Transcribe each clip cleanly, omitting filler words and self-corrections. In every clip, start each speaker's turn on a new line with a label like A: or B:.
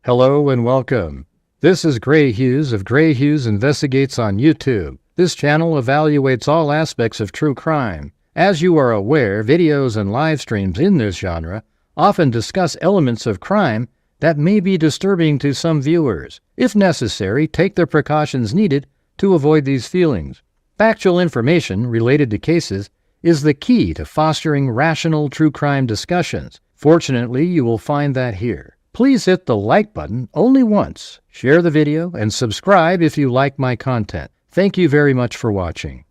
A: Hello and welcome. This is Grant Hughes of Grant Hughes Investigates on YouTube. This channel evaluates all aspects of true crime. As you are aware, videos and live streams in this genre often discuss elements of crime that may be disturbing to some viewers. If necessary, take the precautions needed to avoid these feelings. Factual information related to cases is the key to fostering rational true crime discussions. Fortunately, you will find that here. Please hit the like button only once, share the video, and subscribe if you like my content. Thank you very much for watching.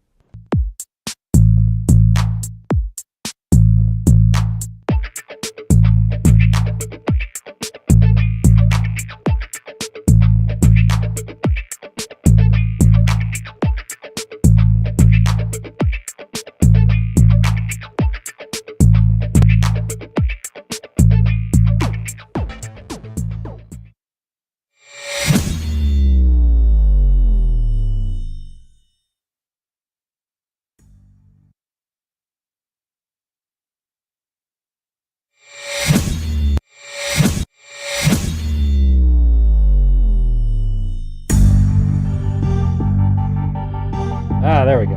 A: There we go.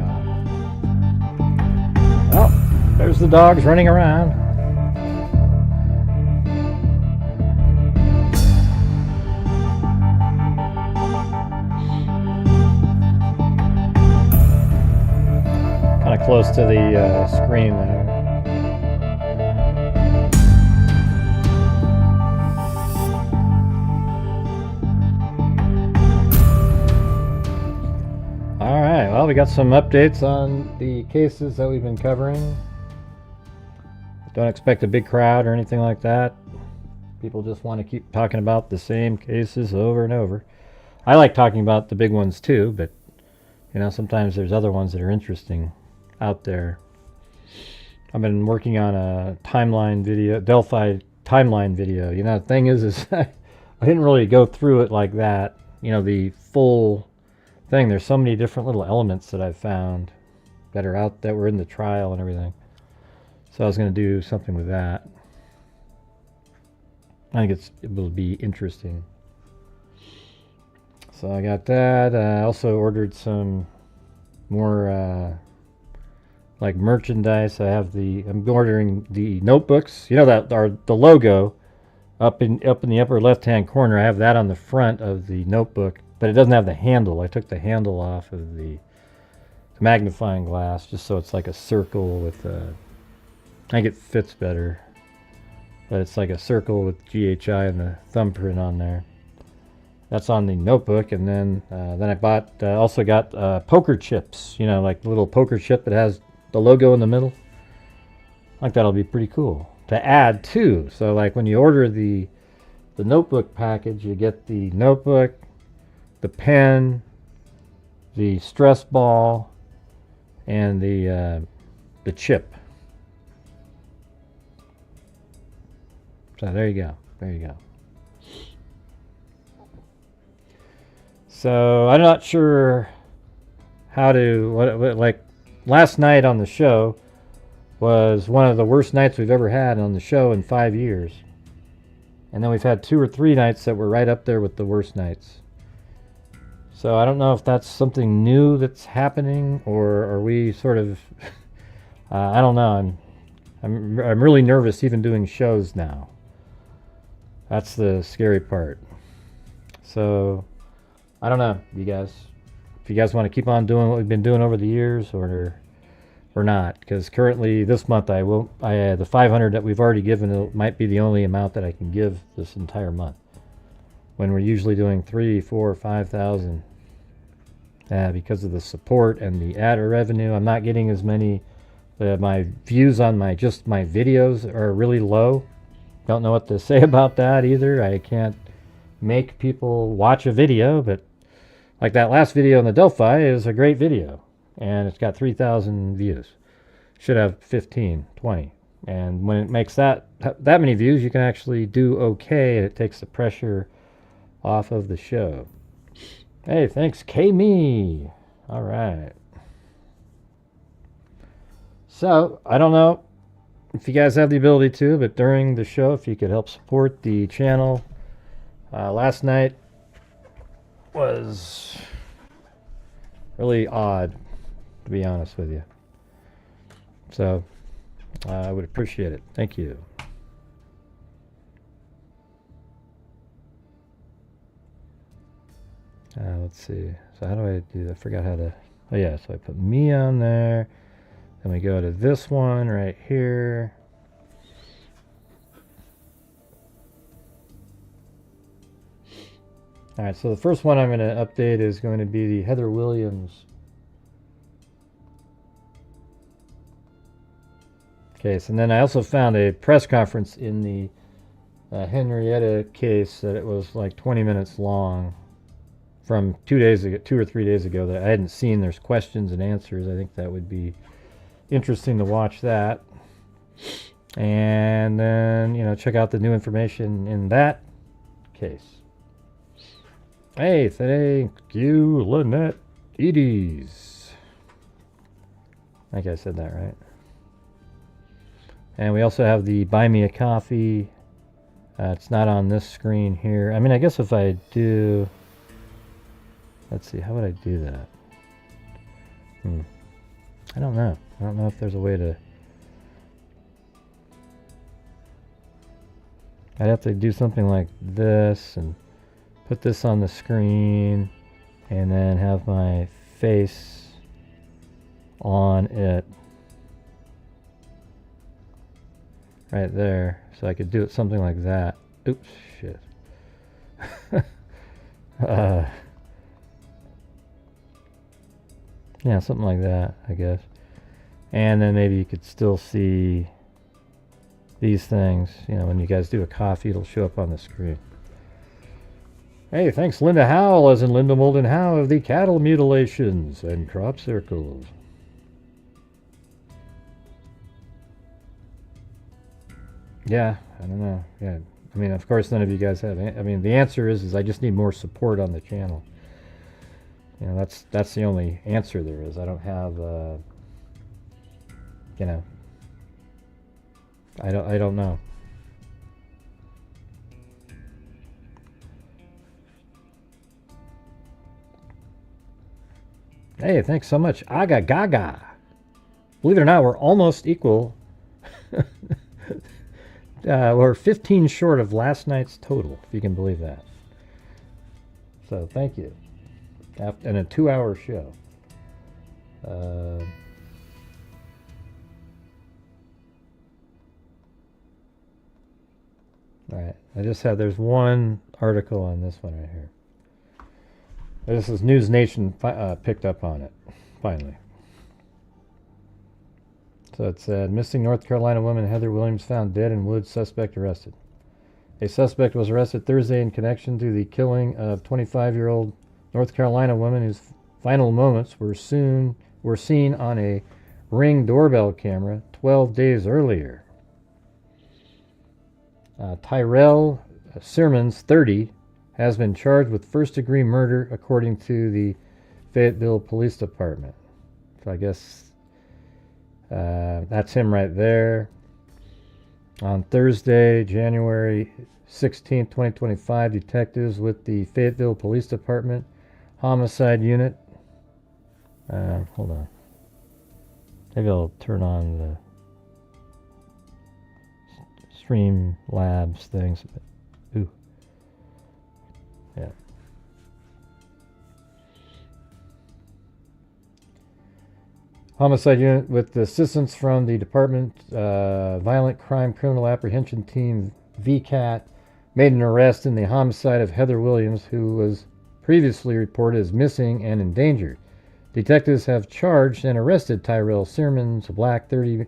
A: Oh, there's the dogs running around. Kind of close to the screen there. Well, we got some updates on the cases that we've been covering. Don't expect a big crowd or anything like that. People just want to keep talking about the same cases over and over. I like talking about the big ones too, but you know, sometimes there's other ones that are interesting out there. I've been working on a timeline video, Delphi timeline video. You know, the thing is I didn't really go through it like that. You know, the full thing. There's so many different little elements that I've found that are out that were in the trial and everything. So I was going to do something with that. I think it will be interesting. So I got that. I also ordered some more like merchandise. I'm ordering the notebooks. You know that are the logo up in the upper left-hand corner. I have that on the front of the notebook. But it doesn't have the handle. I took the handle off of the magnifying glass just so it's like a circle with a... I think it fits better. But it's like a circle with GHI and the thumbprint on there. That's on the notebook. And then I bought... also got poker chips. You know, like the little poker chip that has the logo in the middle. I think that'll be pretty cool to add too. So like when you order the notebook package, you get the notebook, the pen, the stress ball, and the chip. So there you go. There you go. So I'm not sure how to what like last night on the show was one of the worst nights we've ever had on the show in 5 years. And then we've had 2 or 3 nights that were right up there with the worst nights. So I don't know if that's something new that's happening, or are we sort of I don't know. I'm really nervous even doing shows now. That's the scary part. So I don't know, you guys. If you guys want to keep on doing what we've been doing over the years, or not, because currently this month the 500 that we've already given might be the only amount that I can give this entire month, when we're usually doing 3, 4, 5,000. Because of the support and the ad revenue, I'm not getting as many. My views on my videos are really low. Don't know what to say about that either. I can't make people watch a video, but like that last video on the Delphi is a great video, and it's got 3,000 views. Should have 15, 20. And when it makes that many views, you can actually do okay, and it takes the pressure off of the show. Hey, thanks, K-Me. All right. So, I don't know if you guys have the ability to, but during the show, if you could help support the channel, Last night was really odd, to be honest with you. So I would appreciate it. Thank you. Let's see. So how do I do that? I forgot how to. Oh yeah, so I put me on there. Then we go to this one right here. All right, so the first one I'm going to update is going to be the Heather Williams case. And then I also found a press conference in the Henrietta case that it was like 20 minutes long from 2 or 3 days ago that I hadn't seen. There's questions and answers. I think that would be interesting to watch that. And then, you know, check out the new information in that case. Hey, thank you, Lynette Edie's. I think I said that right. And we also have the Buy Me a Coffee. It's not on this screen here. I mean, I guess if I do... Let's see, how would I do that? I don't know. I don't know if there's a way to... I'd have to do something like this and put this on the screen and then have my face on it right there. So I could do it something like that. Oops, shit. Yeah, something like that, I guess. And then maybe you could still see these things. You know, when you guys do a coffee, it'll show up on the screen. Hey, thanks Linda Howell, as in Linda Molden Howe of the Cattle Mutilations and Crop Circles. Yeah, I don't know. Yeah, I mean, of course, none of you guys have. I mean, the answer is I just need more support on the channel. You know, that's the only answer there is. I don't have, you know, I don't know. Hey, thanks so much, Aga Gaga. Believe it or not, we're almost equal. We're 15 short of last night's total, if you can believe that. So thank you. And a 2-hour show. Alright, there's one article on this one right here. This is News Nation picked up on it, finally. So it said, missing North Carolina woman Heather Williams found dead in woods, suspect arrested. A suspect was arrested Thursday in connection to the killing of 25-year-old North Carolina woman whose final moments were seen on a Ring doorbell camera 12 days earlier. Tyrell Simmons, 30, has been charged with first-degree murder, according to the Fayetteville Police Department. So I guess that's him right there. On Thursday, January 16, 2025, detectives with the Fayetteville Police Department Homicide Unit. Hold on. Maybe I'll turn on the streamlabs things. Ooh. Yeah. Homicide Unit, with the assistance from the Department Violent Crime Criminal Apprehension Team, VCAT, made an arrest in the homicide of Heather Williams, who was previously reported as missing and endangered. Detectives have charged and arrested Tyrell Simmons, a black, 30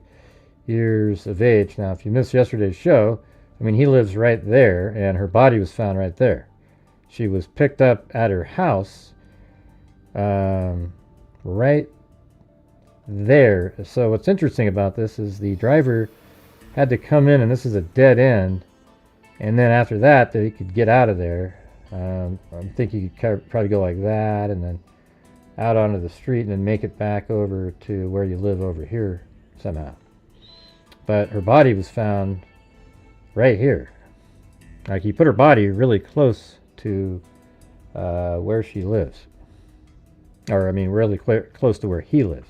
A: years of age. Now, if you missed yesterday's show, I mean, he lives right there, and her body was found right there. She was picked up at her house right there. So what's interesting about this is the driver had to come in, and this is a dead end, and then after that he could get out of there. I think you could probably go like that and then out onto the street and then make it back over to where you live over here somehow. But her body was found right here. Like, he put her body really close to where she lives. Or, I mean, really close to where he lives.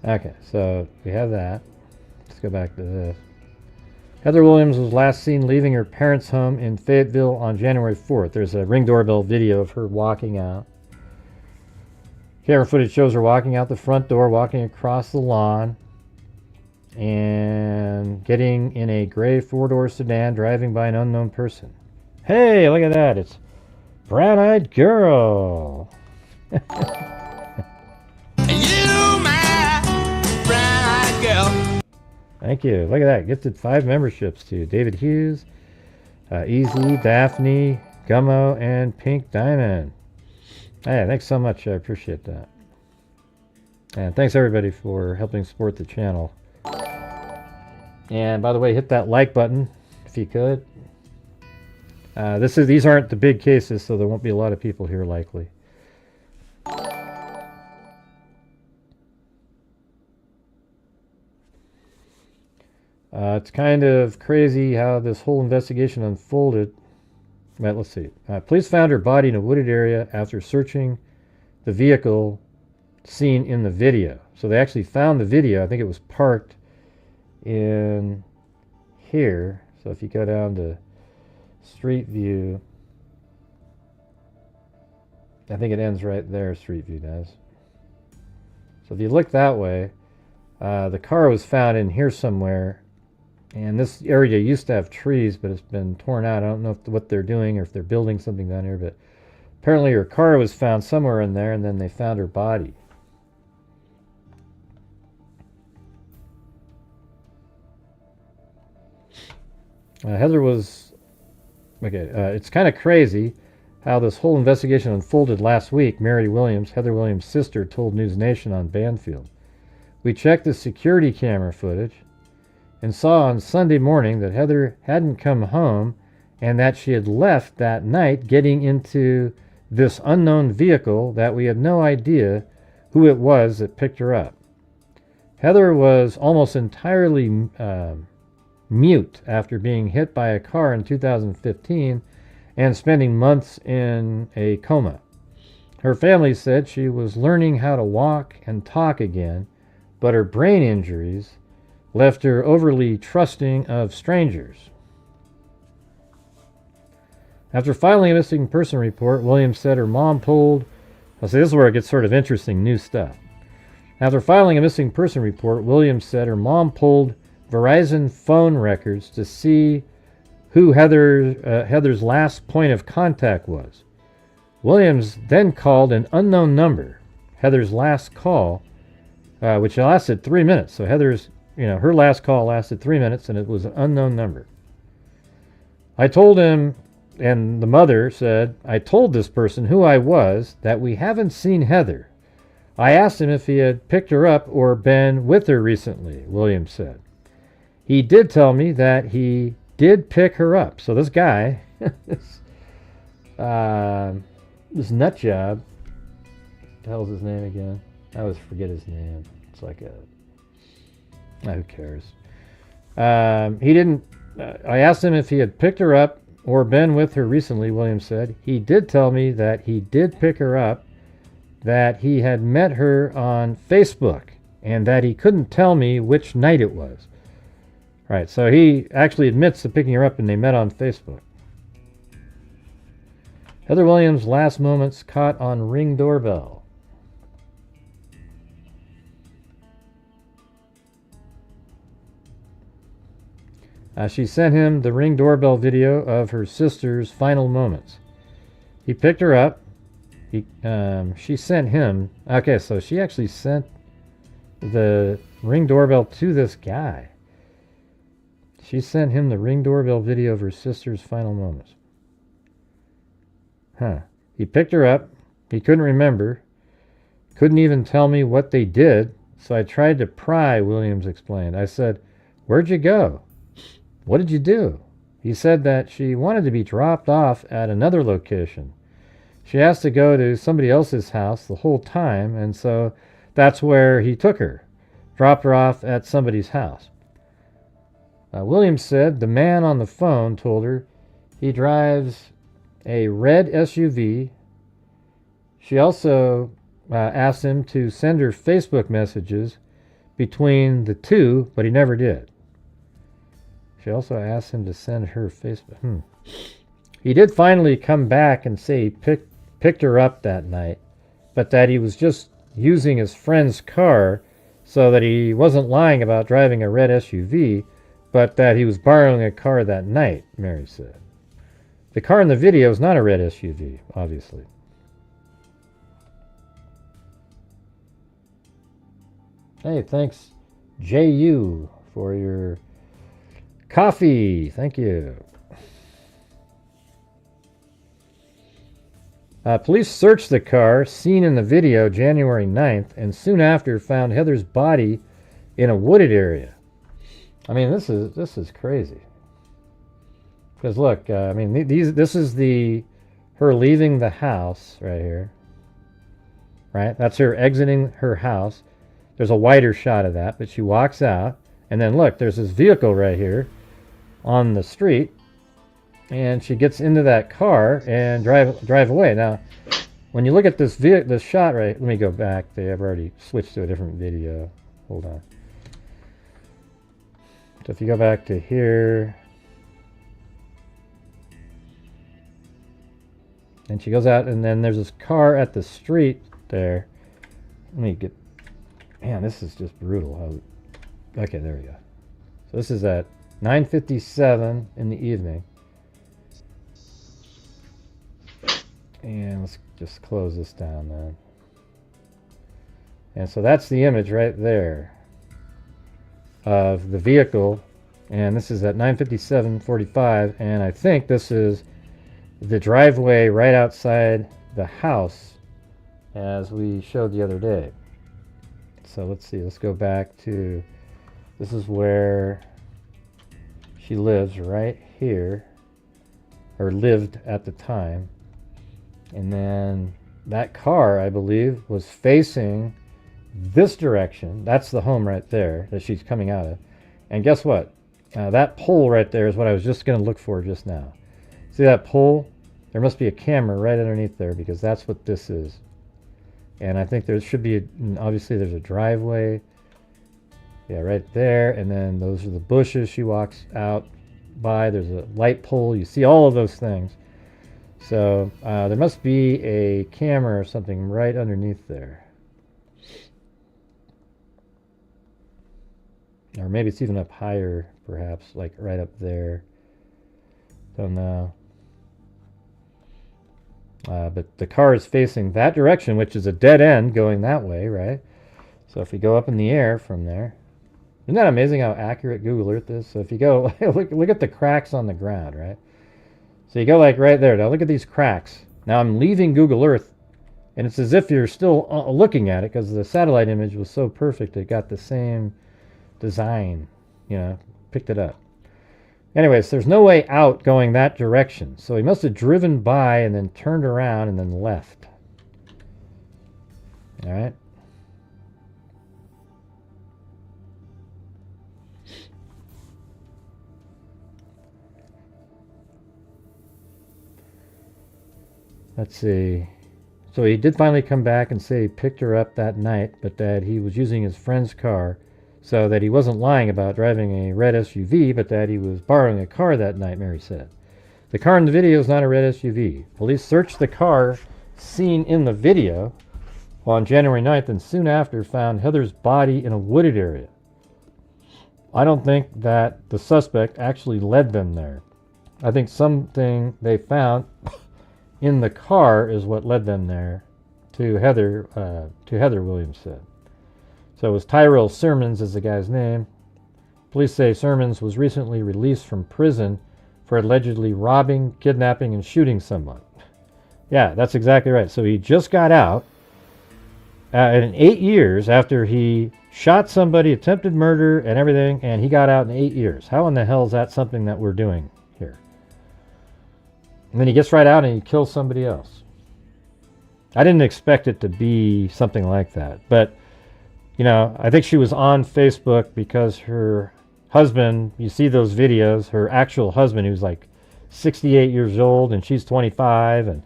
A: Okay, so we have that. Let's go back to this. Heather Williams was last seen leaving her parents' home in Fayetteville on January 4th. There's a Ring doorbell video of her walking out. Camera footage shows her walking out the front door, walking across the lawn, and getting in a gray four-door sedan driving by an unknown person. Hey, look at that. It's Brown-Eyed Girl. Thank you. Look at that. Gifted 5 memberships to David Hughes, Easy, Daphne, Gummo, and Pink Diamond. Hey, thanks so much. I appreciate that. And thanks everybody for helping support the channel. And by the way, hit that like button if you could. These aren't the big cases, so there won't be a lot of people here likely. It's kind of crazy how this whole investigation unfolded. Well, let's see. Police found her body in a wooded area after searching the vehicle seen in the video. So they actually found the video. I think it was parked in here. So if you go down to Street View, I think it ends right there. Street View does. So if you look that way, the car was found in here somewhere. And this area used to have trees, but it's been torn out. I don't know what they're doing or if they're building something down here, but apparently her car was found somewhere in there, and then they found her body. Heather was... Okay, it's kind of crazy how this whole investigation unfolded last week. Mary Williams, Heather Williams' sister, told News Nation on Banfield. We checked the security camera footage and saw on Sunday morning that Heather hadn't come home and that she had left that night getting into this unknown vehicle that we had no idea who it was that picked her up. Heather was almost entirely mute after being hit by a car in 2015 and spending months in a coma. Her family said she was learning how to walk and talk again, but her brain injuries left her overly trusting of strangers. After filing a missing person report, Williams said her mom pulled... I'll say this is where it gets sort of interesting new stuff. After filing a missing person report, Williams said her mom pulled Verizon phone records to see who Heather's last point of contact was. Williams then called an unknown number, Heather's last call, which lasted 3 minutes. So Heather's... her last call lasted 3 minutes, and it was an unknown number. I told him, and the mother said, I told this person who I was, that we haven't seen Heather. I asked him if he had picked her up or been with her recently, Williams said. He did tell me that he did pick her up. So this guy, this nut job, what the hell's his name again? I always forget his name. It's like a... who cares? He didn't... I asked him if he had picked her up or been with her recently, Williams said. He did tell me that he did pick her up, that he had met her on Facebook, and that he couldn't tell me which night it was. Right, so he actually admits to picking her up, and they met on Facebook. Heather Williams' last moments caught on Ring doorbell. She sent him the Ring doorbell video of her sister's final moments. He picked her up. She sent him... Okay, so she actually sent the Ring doorbell to this guy. She sent him the Ring doorbell video of her sister's final moments. Huh. He picked her up. He couldn't remember. Couldn't even tell me what they did, so I tried to pry, Williams explained. I said, "Where'd you go? What did you do?" He said that she wanted to be dropped off at another location. She asked to go to somebody else's house the whole time, and so that's where he took her, dropped her off at somebody's house. Williams said the man on the phone told her he drives a red SUV. She also asked him to send her Facebook messages between the two, but he never did. She also asked him to send her Facebook. He did finally come back and say he picked her up that night, but that he was just using his friend's car, so that he wasn't lying about driving a red SUV, but that he was borrowing a car that night, Mary said. The car in the video is not a red SUV, obviously. Hey, thanks, JU, for your coffee. Thank you. Police searched the car seen in the video January 9th, and soon after found Heather's body in a wooded area. I mean, this is crazy. Because look, I mean, this is her leaving the house right here. Right? That's her exiting her house. There's a wider shot of that, but she walks out, and then look, there's this vehicle right here on the street, and she gets into that car and drive away. Now, when you look at this shot right, let me go back. I've already switched to a different video. Hold on. So if you go back to here, and she goes out, and then there's this car at the street there. Let me get, man, this is just brutal. Okay, there we go. So this is at 9:57 in the evening. And let's just close this down then. And so that's the image right there of the vehicle, and this is at 9:57:45, and I think this is the driveway right outside the house as we showed the other day. So let's see, let's go back to, this is where she lives right here, or lived at the time. And then that car, I believe, was facing this direction. That's the home right there that she's coming out of. And guess what? That pole right there is what I was just going to look for just now. See that pole? There must be a camera right underneath there, because that's what this is. And I think there should be, obviously there's a driveway. Yeah, right there. And then those are the bushes she walks out by. There's a light pole. You see all of those things. So there must be a camera or something right underneath there. Or maybe it's even up higher, perhaps, like right up there. Don't know. But the car is facing that direction, which is a dead end going that way, right? So if we go up in the air from there, isn't that amazing how accurate Google Earth is? So if you go, look at the cracks on the ground, right? So you go like right there. Now look at these cracks. Now I'm leaving Google Earth, and it's as if you're still looking at it, because the satellite image was so perfect. It got the same design, picked it up. Anyways, there's no way out going that direction. So he must have driven by and then turned around and then left. All right. Let's see. So he did finally come back and say he picked her up that night, but that he was using his friend's car, so that he wasn't lying about driving a red SUV, but that he was borrowing a car that night, Mary said. The car in the video is not a red SUV. Police searched the car seen in the video on January 9th, and soon after found Heather's body in a wooded area. I don't think that the suspect actually led them there. I think something they found in the car is what led them there to Heather, Williams said. So it was Tyrell Sermons is the guy's name. Police say Sermons was recently released from prison for allegedly robbing, kidnapping, and shooting someone. Yeah, that's exactly right. So he just got out in 8 years after he shot somebody, attempted murder and everything, and he got out in 8 years. How in the hell is that something that we're doing here. And then he gets right out and he kills somebody else. I didn't expect it to be something like that. But, you know, I think she was on Facebook because her husband, you see those videos, her actual husband, who's like 68 years old and she's 25, and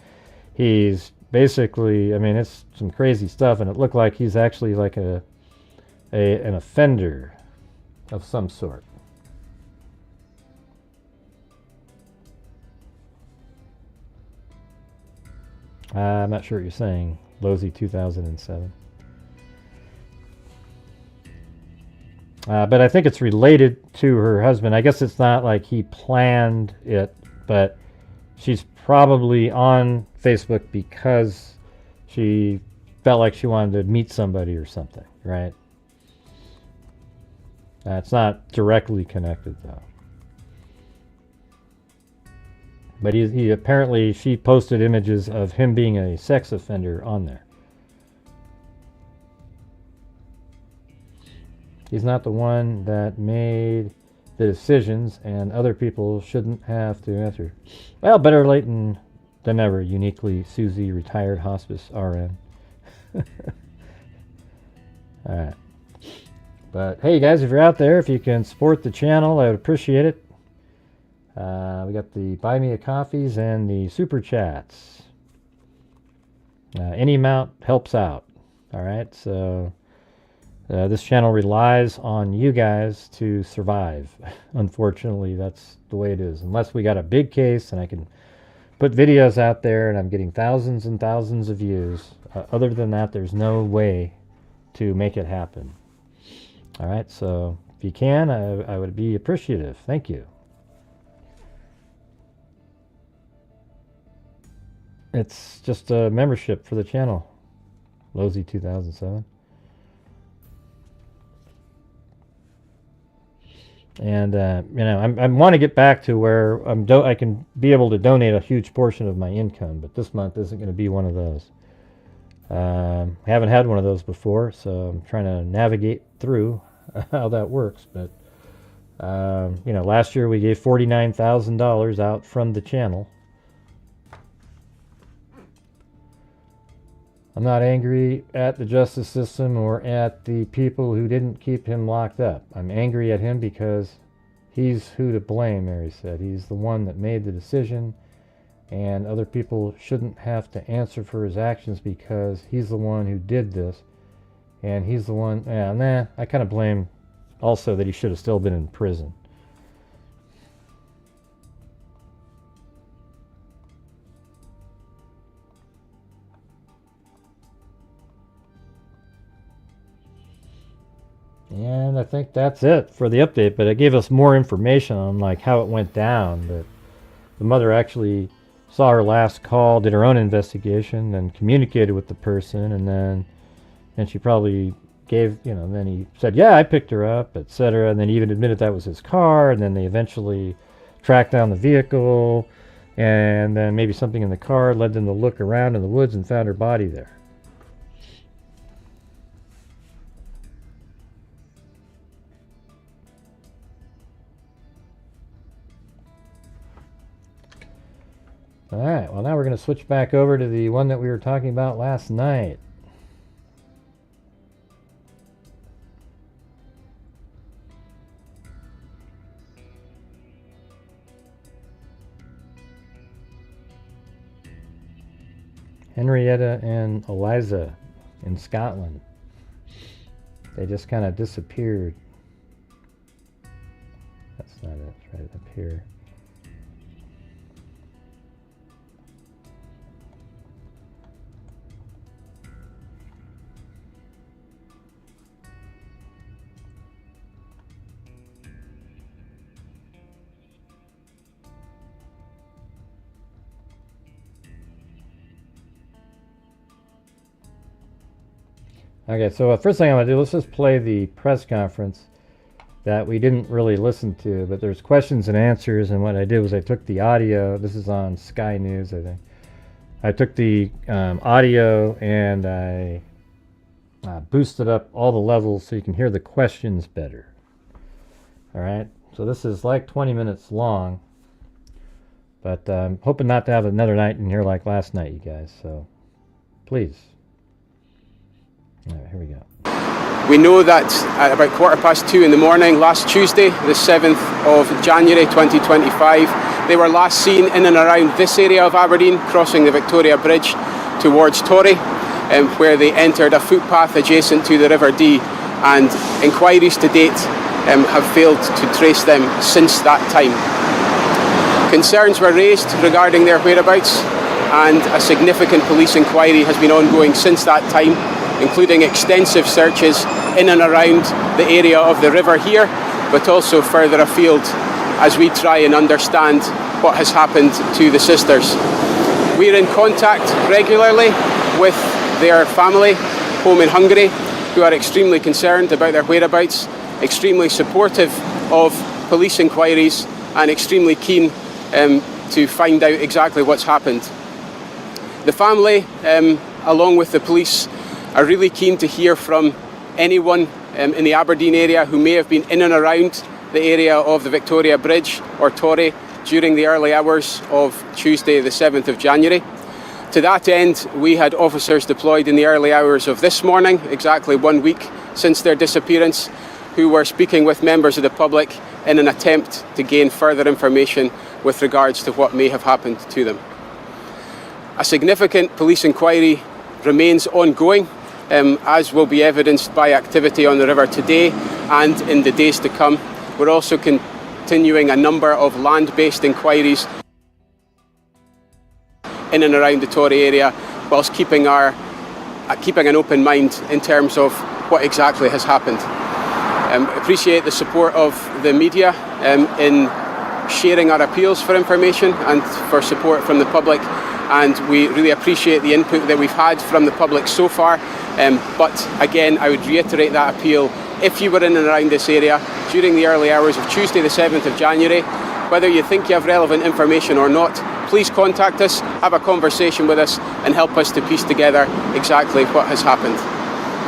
A: he's basically, I mean, it's some crazy stuff, and it looked like he's actually like an offender of some sort. I'm not sure what you're saying, Lozy 2007. But I think it's related to her husband. I guess it's not like he planned it, but she's probably on Facebook because she felt like she wanted to meet somebody or something, right? It's not directly connected, though. But he apparently, she posted images of him being a sex offender on there. He's not the one that made the decisions, and other people shouldn't have to answer. Well, better late than never. Uniquely Susie, retired hospice RN. Alright. But hey guys, if you're out there, if you can support the channel, I would appreciate it. We got the Buy Me a Coffees and the Super Chats. Any amount helps out. Alright, so this channel relies on you guys to survive. Unfortunately, that's the way it is. Unless we got a big case and I can put videos out there and I'm getting thousands and thousands of views. Other than that, there's no way to make it happen. Alright, so if you can, I would be appreciative. Thank you. It's just a membership for the channel. Lozy 2007. And you know, I want to get back to where I can be able to donate a huge portion of my income, but this month isn't going to be one of those. I haven't had one of those before, so I'm trying to navigate through how that works. But you know, last year we gave $49,000 out from the channel. I'm not angry at the justice system or at the people who didn't keep him locked up. I'm angry at him because he's who to blame, Mary said. He's the one that made the decision, and other people shouldn't have to answer for his actions because he's the one who did this. And he's the one, I kind of blame also that he should have still been in prison. And I think that's it for the update, but it gave us more information on like how it went down. But the mother actually saw her last call, did her own investigation, and communicated with the person, and then she probably gave, you know, then he said, yeah, I picked her up, etc. And then he even admitted that was his car, and then they eventually tracked down the vehicle, and then maybe something in the car led them to look around in the woods and found her body there. Alright, well now we're going to switch back over to the one that we were talking about last night. Henrietta and Eliza in Scotland. They just kind of disappeared. That's not it, it's right up here. Okay, so the first thing I'm going to do, let's just play the press conference that we didn't really listen to, but there's questions and answers, and what I did was I took the audio. This is on Sky News, I think. I took the audio and I boosted up all the levels so you can hear the questions better. Alright, so this is like 20 minutes long, But I'm hoping not to have another night in here like last night, you guys. So please. All right, here we go.
B: We know that at about 2:15 in the morning, last Tuesday, the 7th of January 2025, they were last seen in and around this area of Aberdeen, crossing the Victoria Bridge towards Torry, where they entered a footpath adjacent to the River Dee, and inquiries to date have failed to trace them since that time. Concerns were raised regarding their whereabouts, and a significant police inquiry has been ongoing since that time, including extensive searches in and around the area of the river here, but also further afield as we try and understand what has happened to the sisters. We're in contact regularly with their family home in Hungary, who are extremely concerned about their whereabouts, extremely supportive of police inquiries, and extremely keen to find out exactly what's happened. The family, along with the police, are really keen to hear from anyone in the Aberdeen area who may have been in and around the area of the Victoria Bridge or Torry during the early hours of Tuesday the 7th of January. To that end, we had officers deployed in the early hours of this morning, exactly 1 week since their disappearance, who were speaking with members of the public in an attempt to gain further information with regards to what may have happened to them. A significant police inquiry remains ongoing, as will be evidenced by activity on the river today and in the days to come. We're also continuing a number of land-based inquiries in and around the Torry area, whilst keeping an open mind in terms of what exactly has happened. Appreciate the support of the media in sharing our appeals for information and for support from the public, and we really appreciate the input that we've had from the public so far. But again, I would reiterate that appeal. If you were in and around this area during the early hours of Tuesday the 7th of January, whether you think you have relevant information or not, please contact us, have a conversation with us, and help us to piece together exactly what has happened.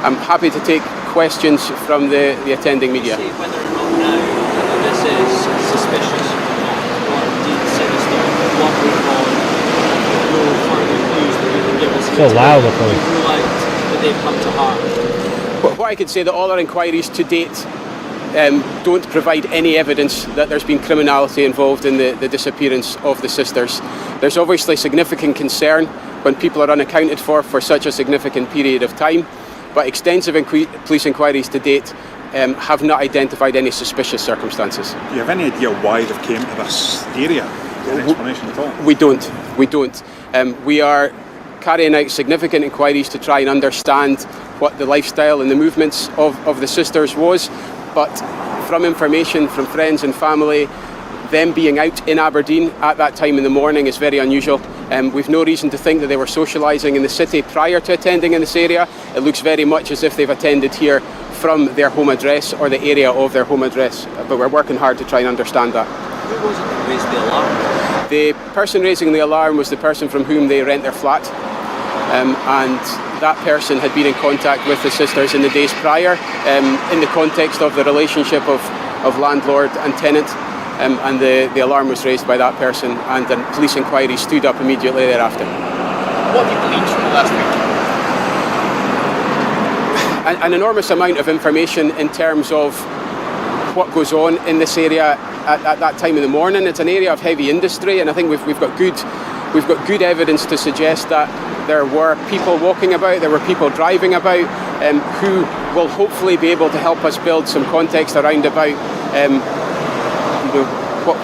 B: I'm happy to take questions from the attending media.
C: Say whether or not now this is suspicious or indeed sinister, what we've got, no further clues that you can give us.
A: So loud, the police.
C: Rule out that they've come to harm.
B: What I could say that all our inquiries to date don't provide any evidence that there's been criminality involved in the disappearance of the sisters. There's obviously significant concern when people are unaccounted for such a significant period of time, but extensive police inquiries to date have not identified any suspicious circumstances.
D: Do you have any idea why they came to this area? Any explanation at all?
B: We don't. We are carrying out significant inquiries to try and understand what the lifestyle and the movements of the sisters was, but from information from friends and family, them being out in Aberdeen at that time in the morning is very unusual. We've no reason to think that they were socialising in the city prior to attending in this area. It looks very much as if they've attended here from their home address or the area of their home address, but we're working hard to try and understand that.
C: Who was it that raised the alarm?
B: The person raising the alarm was the person from whom they rent their flat, and that person had been in contact with the sisters in the days prior in the context of the relationship of landlord and tenant. And the alarm was raised by that person, and the police inquiry stood up immediately thereafter.
C: What have you gleaned from the last week?
B: An enormous amount of information in terms of what goes on in this area at that time in the morning. It's an area of heavy industry, and I think we've got good evidence to suggest that there were people walking about, there were people driving about, who will hopefully be able to help us build some context around about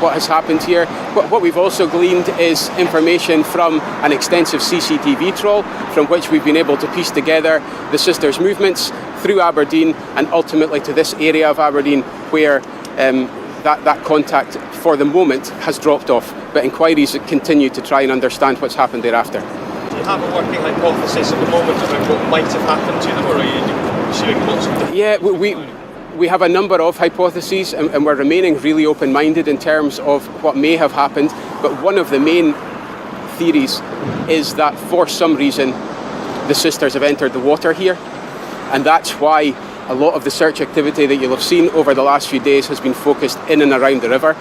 B: what has happened here. What we've also gleaned is information from an extensive CCTV trawl, from which we've been able to piece together the sisters' movements through Aberdeen and ultimately to this area of Aberdeen where that contact for the moment has dropped off. But inquiries continue to try and understand what's happened thereafter.
C: Do you have a working hypothesis at the moment about what might have happened to them, or are you pursuing lots of different?
B: Yeah, we have a number of hypotheses, and we're remaining really open-minded in terms of what may have happened. But one of the main theories is that for some reason the sisters have entered the water here, and that's why a lot of the search activity that you'll have seen over the last few days has been focused in and around the river.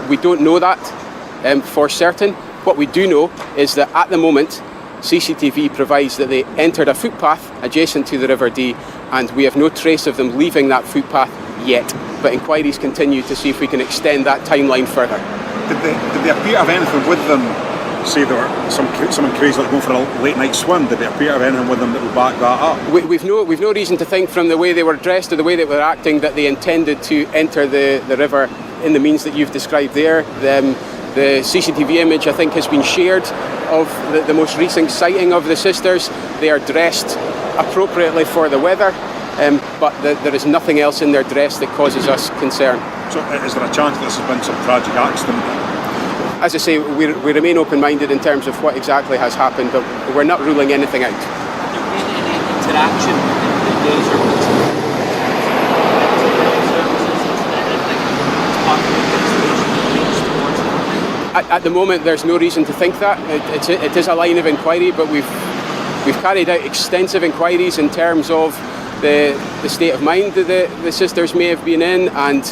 B: We don't know that for certain. What we do know is that at the moment, CCTV provides that they entered a footpath adjacent to the River Dee, and we have no trace of them leaving that footpath yet. But inquiries continue to see if we can extend that timeline further.
D: Did they appear to have anything with them? Say there were someone crazy like going for a late night swim. Did they appear to have anything with them that would back that up?
B: We've no reason to think from the way they were dressed or the way they were acting that they intended to enter the river in the means that you've described there. The CCTV image, I think, has been shared of the most recent sighting of the sisters. They are dressed appropriately for the weather, but there is nothing else in their dress that causes us concern.
D: So is there a chance that this has been some tragic accident?
B: As I say, we remain open-minded in terms of what exactly has happened, but we're not ruling anything out.
C: Have there been any interaction in the days or weeks
B: at the moment, there's no reason to think that. It is a line of inquiry, but we've carried out extensive inquiries in terms of the state of mind that the sisters may have been in, and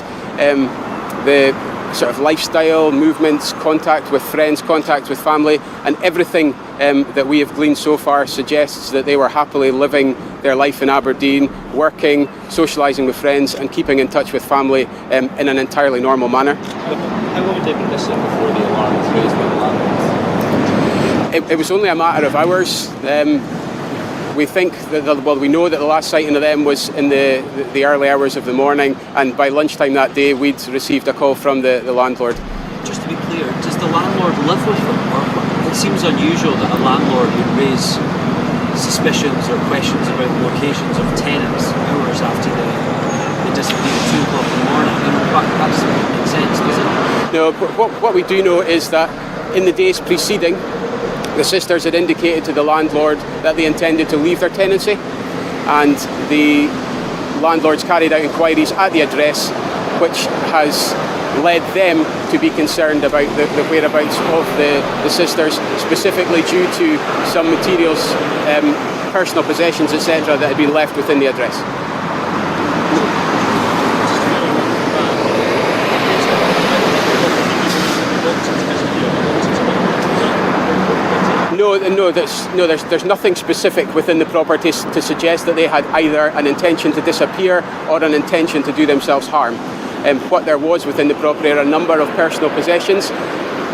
B: the sort of lifestyle, movements, contact with friends, contact with family, and everything that we have gleaned so far suggests that they were happily living their life in Aberdeen, working, socialising with friends, and keeping in touch with family in an entirely normal manner.
C: How long had they been missing before the alarm was raised by the landlords?
B: It was only a matter of hours. We think that we know that the last sighting of them was in the early hours of the morning, and by lunchtime that day we'd received a call from the landlord.
C: Just to be clear, does the landlord live with them? Or it seems unusual that a landlord would raise suspicions or questions about the locations of tenants hours after they disappeared at 2 o'clock in the morning. That doesn't make sense, does it?
B: No, what we do know is that in the days preceding, the sisters had indicated to the landlord that they intended to leave their tenancy, and the landlords carried out inquiries at the address, which has led them to be concerned about the whereabouts of the sisters, specifically due to some materials, personal possessions, etc., that had been left within the address. No, there's nothing specific within the property to suggest that they had either an intention to disappear or an intention to do themselves harm. What there was within the property are a number of personal possessions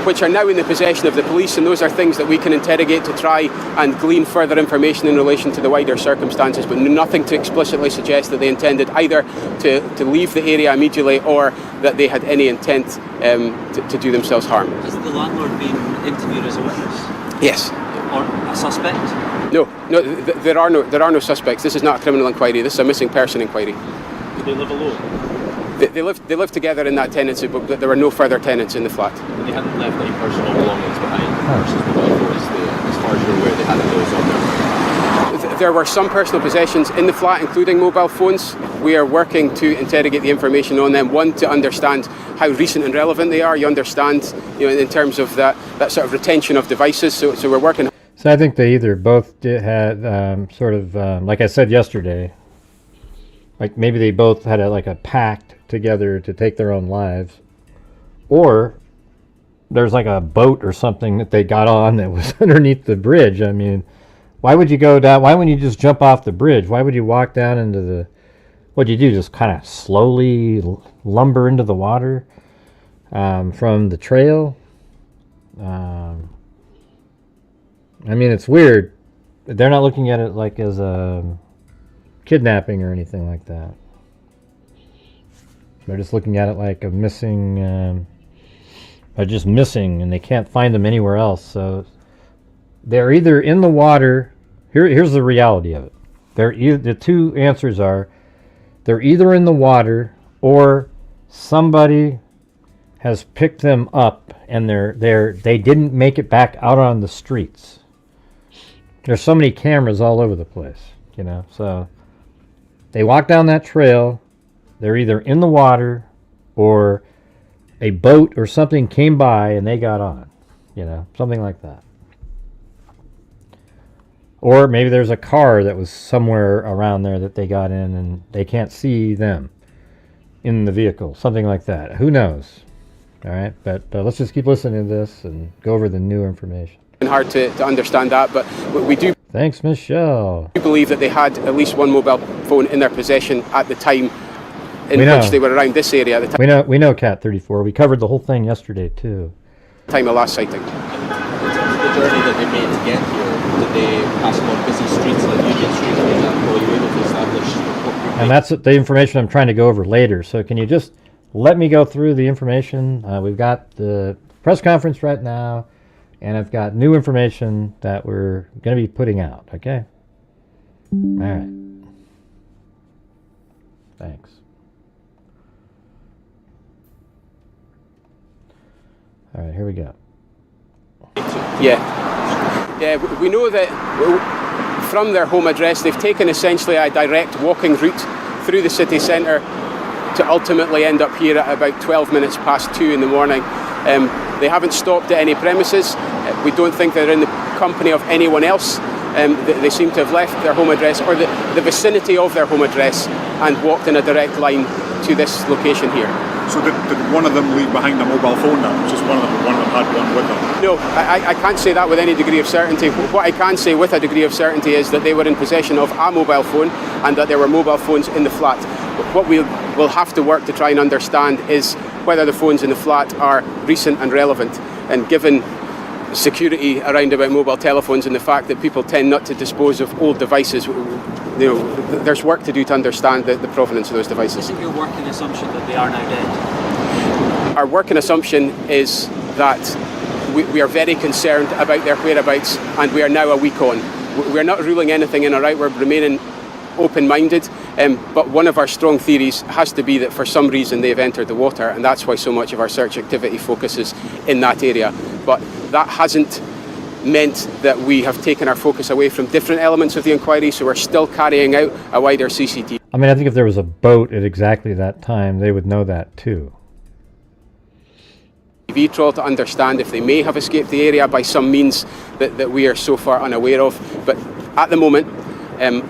B: which are now in the possession of the police, and those are things that we can interrogate to try and glean further information in relation to the wider circumstances, but nothing to explicitly suggest that they intended either to leave the area immediately or that they had any intent to do themselves harm.
C: Has the landlord been interviewed as a witness?
B: Yes.
C: Or a suspect?
B: No, there are no suspects. This is not a criminal inquiry. This is a missing person inquiry.
C: Do they live alone?
B: They live together in that tenancy, but there were no further tenants in the flat.
C: They hadn't left any personal belongings behind versus mobile phones. As far as you're aware, they hadn't those on there.
B: There were some personal possessions in the flat, including mobile phones. We are working to interrogate the information on them. One, to understand how recent and relevant they are. You understand, in terms of that sort of retention of devices. So we're working.
A: So I think they either both had like I said yesterday, like maybe they both had a pact together to take their own lives, or there's like a boat or something that they got on that was underneath the bridge. I mean, why would you go down? Why wouldn't you just jump off the bridge? Why would you walk down into the... What'd you do? Just kind of slowly lumber into the water from the trail? I mean, it's weird. They're not looking at it like as a kidnapping or anything like that. They're just looking at it like a missing... They're just missing, and they can't find them anywhere else. So they're either in the water. Here's the reality of it. The two answers are they're either in the water or somebody has picked them up and they didn't make it back out on the streets. There's so many cameras all over the place, So they walk down that trail. They're either in the water or a boat or something came by and they got on, something like that. Or maybe there's a car that was somewhere around there that they got in and they can't see them in the vehicle, something like that. Who knows? All right, but let's just keep listening to this and go over the new information.
B: Hard to understand that, but we do
A: Thanks, Michelle.
B: believe that they had at least one mobile phone in their possession at the time in
A: We know.
B: which they were around this area at the
A: We know Cat 34. We covered the whole thing yesterday too.
B: time of last sighting.
E: In terms of the journey that they made to get here, did they pass along busy streets like Union Street, for example? Are you able to establish what group
A: And that's the information I'm trying to go over later. So can you just let me go through the information? We've got the press conference right now, and I've got new information that we're going to be putting out, okay? All right. Thanks. All right, here we go.
B: Yeah, we know that from their home address they've taken essentially a direct walking route through the city centre to ultimately end up here at about 12 minutes past 2 in the morning. They haven't stopped at any premises. We don't think they're in the company of anyone else. They seem to have left their home address or the vicinity of their home address and walked in a direct line to this location here.
D: So did one of them leave behind a mobile phone then? Just one of them had one with them?
B: No, I can't say that with any degree of certainty. What I can say with a degree of certainty is that they were in possession of a mobile phone and that there were mobile phones in the flat. What we'll have to work to try and understand is whether the phones in the flat are recent and relevant. And given security around about mobile telephones and the fact that people tend not to dispose of old devices, there's work to do to understand the provenance of those devices.
C: Isn't your working assumption that they are now dead?
B: Our working assumption is that we are very concerned about their whereabouts, and we are now a week on. We're not ruling anything in or out, we're remaining open-minded, but one of our strong theories has to be that for some reason they've entered the water, and that's why so much of our search activity focuses in that area. But that hasn't meant that we have taken our focus away from different elements of the inquiry, so we're still carrying out a wider CCTV.
A: I mean, I think if there was a boat at exactly that time, they would know that too.
B: Trawl to understand if they may have escaped the area by some means that we are so far unaware of. But at the moment,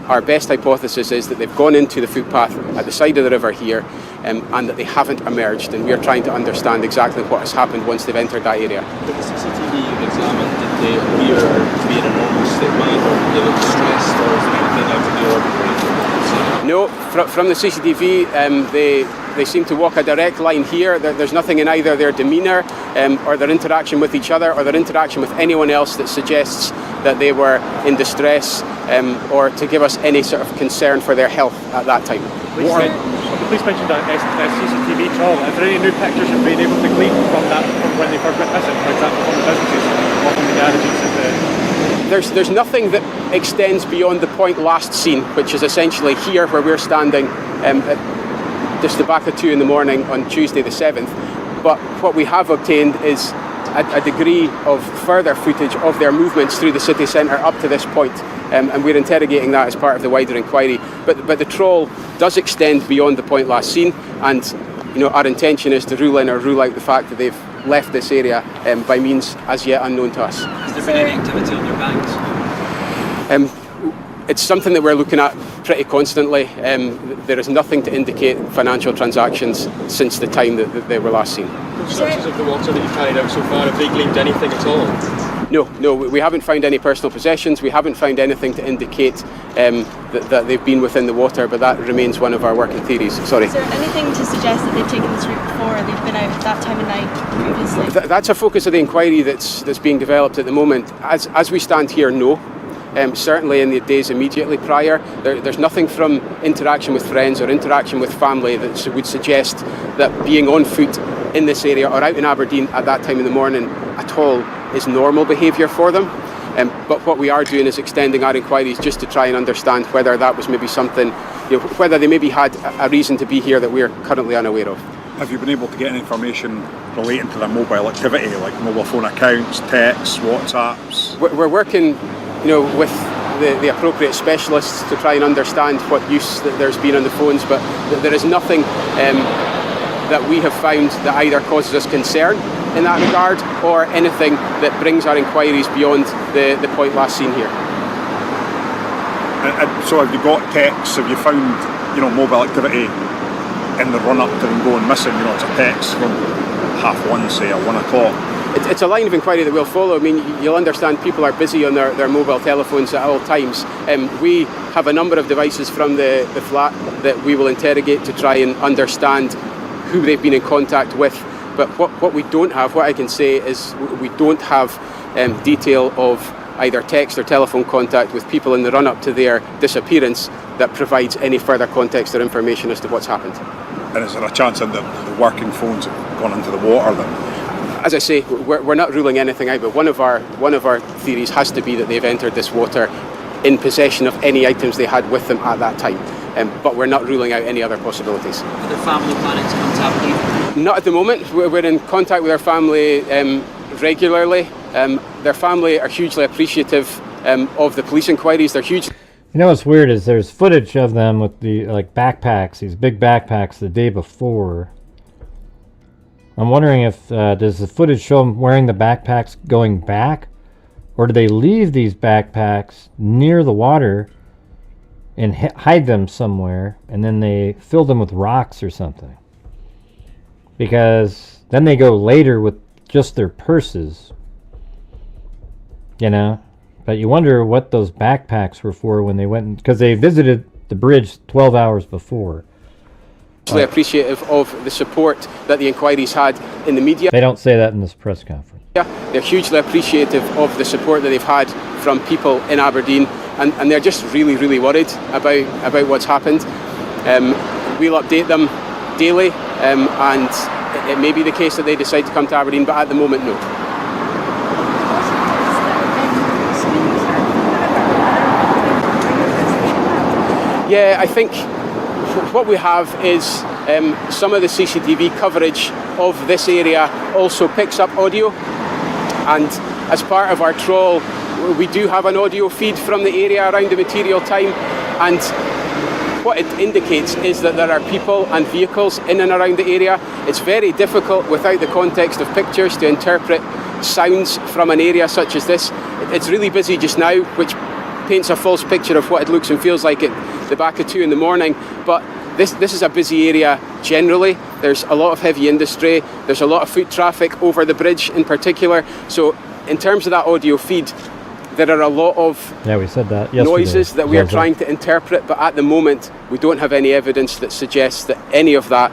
B: our best hypothesis is that they've gone into the footpath at the side of the river here and that they haven't emerged, and we are trying to understand exactly what has happened once they've entered that area.
E: With the CCTV you've examined, did they appear to be in a normal state of mind, or did they look stressed, or is there anything out of the ordinary?
B: No, from the CCTV, they seem to walk a direct line here. There's nothing in either their demeanour or their interaction with each other or their interaction with anyone else that suggests that they were in distress or to give us any sort of concern for their health at that time.
F: The police mentioned that CCTV trawl. Are there any new pictures you've been able to glean from when they first went missing? For example, from the businesses or from the garages?
B: There's nothing that extends beyond the point last seen, which is essentially here where we're standing at just the back of 2 in the morning on Tuesday the 7th. But what we have obtained is a degree of further footage of their movements through the city centre up to this point. And we're interrogating that as part of the wider inquiry. But the trawl does extend beyond the point last seen, and our intention is to rule in or rule out the fact that they've left this area by means as yet unknown to us.
C: Has there been any activity on their banks?
B: It's something that we're looking at pretty constantly. There is nothing to indicate financial transactions since the time that they were last seen.
E: The searches of the water that you've carried out so far, have they gleaned anything at all?
B: No, we haven't found any personal possessions. We haven't found anything to indicate that they've been within the water, but that remains one of our working theories. Sorry.
G: Is there anything to suggest that they've taken this route before, or they've been out at that time of night previously?
B: That's a focus of the inquiry that's being developed at the moment. As we stand here, no. Certainly in the days immediately prior, there's nothing from interaction with friends or interaction with family that would suggest that being on foot in this area or out in Aberdeen at that time in the morning at all is normal behaviour for them. But what we are doing is extending our inquiries just to try and understand whether that was maybe something, whether they maybe had a reason to be here that we're currently unaware of.
D: Have you been able to get any information relating to their mobile activity, like mobile phone accounts, texts, WhatsApps?
B: We're working with the appropriate specialists to try and understand what use that there's been on the phones, but there is nothing that we have found that either causes us concern in that regard or anything that brings our inquiries beyond the point last seen here.
D: And so have you got texts? Have you found mobile activity in the run-up to them going missing? It's a text from 1:30, say, or 1 o'clock.
B: It's a line of inquiry that we'll follow. I mean, you'll understand people are busy on their mobile telephones at all times. We have a number of devices from the flat that we will interrogate to try and understand who they've been in contact with. But what we don't have, what I can say is we don't have detail of either text or telephone contact with people in the run-up to their disappearance that provides any further context or information as to what's happened.
D: And is there a chance that the working phones have gone into the water then?
B: As I say, we're not ruling anything out, but one of our theories has to be that they've entered this water in possession of any items they had with them at that time. But we're not ruling out any other possibilities.
C: Are their family planning to come to Aberdeen?
B: Not at the moment. We're in contact with our family regularly. Their family are hugely appreciative of the police inquiries. They're huge.
A: You know what's weird is there's footage of them with the backpacks, these big backpacks the day before. I'm wondering if does the footage show them wearing the backpacks going back, or do they leave these backpacks near the water and hide them somewhere, and then they fill them with rocks or something? Because then they go later with just their purses, you know. But you wonder what those backpacks were for when they went, because they visited the bridge 12 hours before.
B: Appreciative of the support that the inquiries had in the media.
A: They don't say that in this press conference.
B: They're hugely appreciative of the support that they've had from people in Aberdeen, and they're just really, really worried about what's happened. We'll update them daily, and it may be the case that they decide to come to Aberdeen, but at the moment, no. Yeah, I think what we have is some of the CCTV coverage of this area also picks up audio, and as part of our trawl we do have an audio feed from the area around the material time, and what it indicates is that there are people and vehicles in and around the area. It's very difficult without the context of pictures to interpret sounds from an area such as this. It's really busy just now, which paints a false picture of what it looks and feels like at the back of 2 in the morning, but this is a busy area generally. There's a lot of heavy industry, there's a lot of foot traffic over the bridge in particular, so in terms of that audio feed, there are a lot of
A: we said that yesterday.
B: Noises that we are trying to interpret, but at the moment we don't have any evidence that suggests that any of that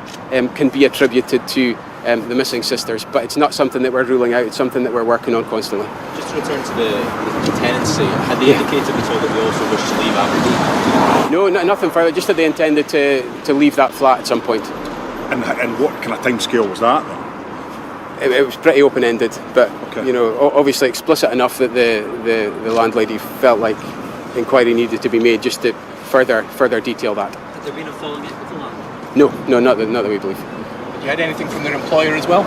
B: can be attributed to the missing sisters, but it's not something that we're ruling out, it's something that we're working on constantly.
E: Just to return to the tenancy, had they indicated at all that they also wish to leave Aberdeen?
B: No, nothing further, just that they intended to leave that flat at some point.
D: And what kind of time scale was that then?
B: It was pretty open-ended, but you know, obviously explicit enough that the landlady felt like inquiry needed to be made just to further detail that.
C: Had there been a falling out with the landlord?
B: No, not that we believe.
H: Have you had anything from their employer as well?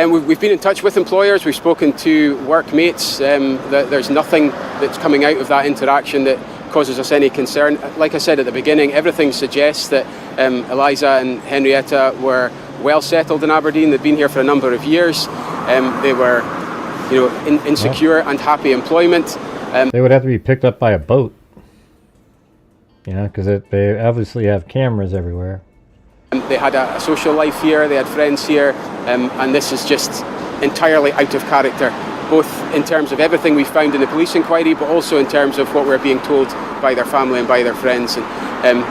B: We've been in touch with employers, we've spoken to workmates, there's nothing that's coming out of that interaction that causes us any concern. Like I said at the beginning, everything suggests that Eliza and Henrietta were well settled in Aberdeen. They'd been here for a number of years. They were, in secure and happy employment.
A: They would have to be picked up by a boat, because they obviously have cameras everywhere.
B: They had a social life here, they had friends here, and this is just entirely out of character, both in terms of everything we found in the police inquiry, but also in terms of what we're being told by their family and by their friends. And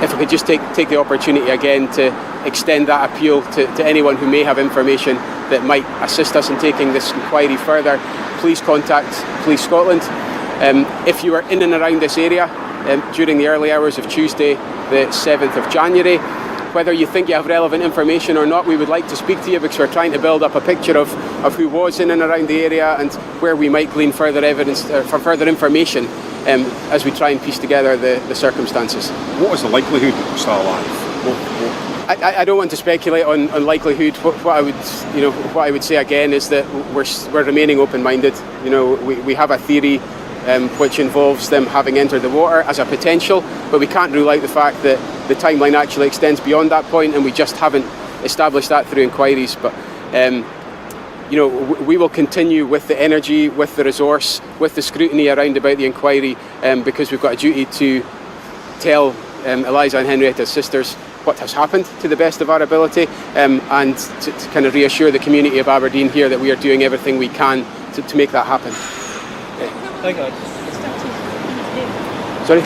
B: if I could just take the opportunity again to extend that appeal to anyone who may have information that might assist us in taking this inquiry further, please contact Police Scotland. If you are in and around this area during the early hours of Tuesday, the 7th of January, whether you think you have relevant information or not, we would like to speak to you because we're trying to build up a picture of who was in and around the area and where we might glean further evidence for further information as we try and piece together the circumstances.
D: What is the likelihood that they're still alive?
B: I don't want to speculate on likelihood. What I would say again is that we're remaining open-minded. We have a theory which involves them having entered the water as a potential, but we can't rule out the fact that the timeline actually extends beyond that point, and we just haven't established that through inquiries. But we will continue with the energy, with the resource, with the scrutiny around about the inquiry, because we've got a duty to tell Eliza and Henrietta's sisters what has happened to the best of our ability, and to kind of reassure the community of Aberdeen here that we are doing everything we can to make that happen.
F: Thank God.
B: Sorry?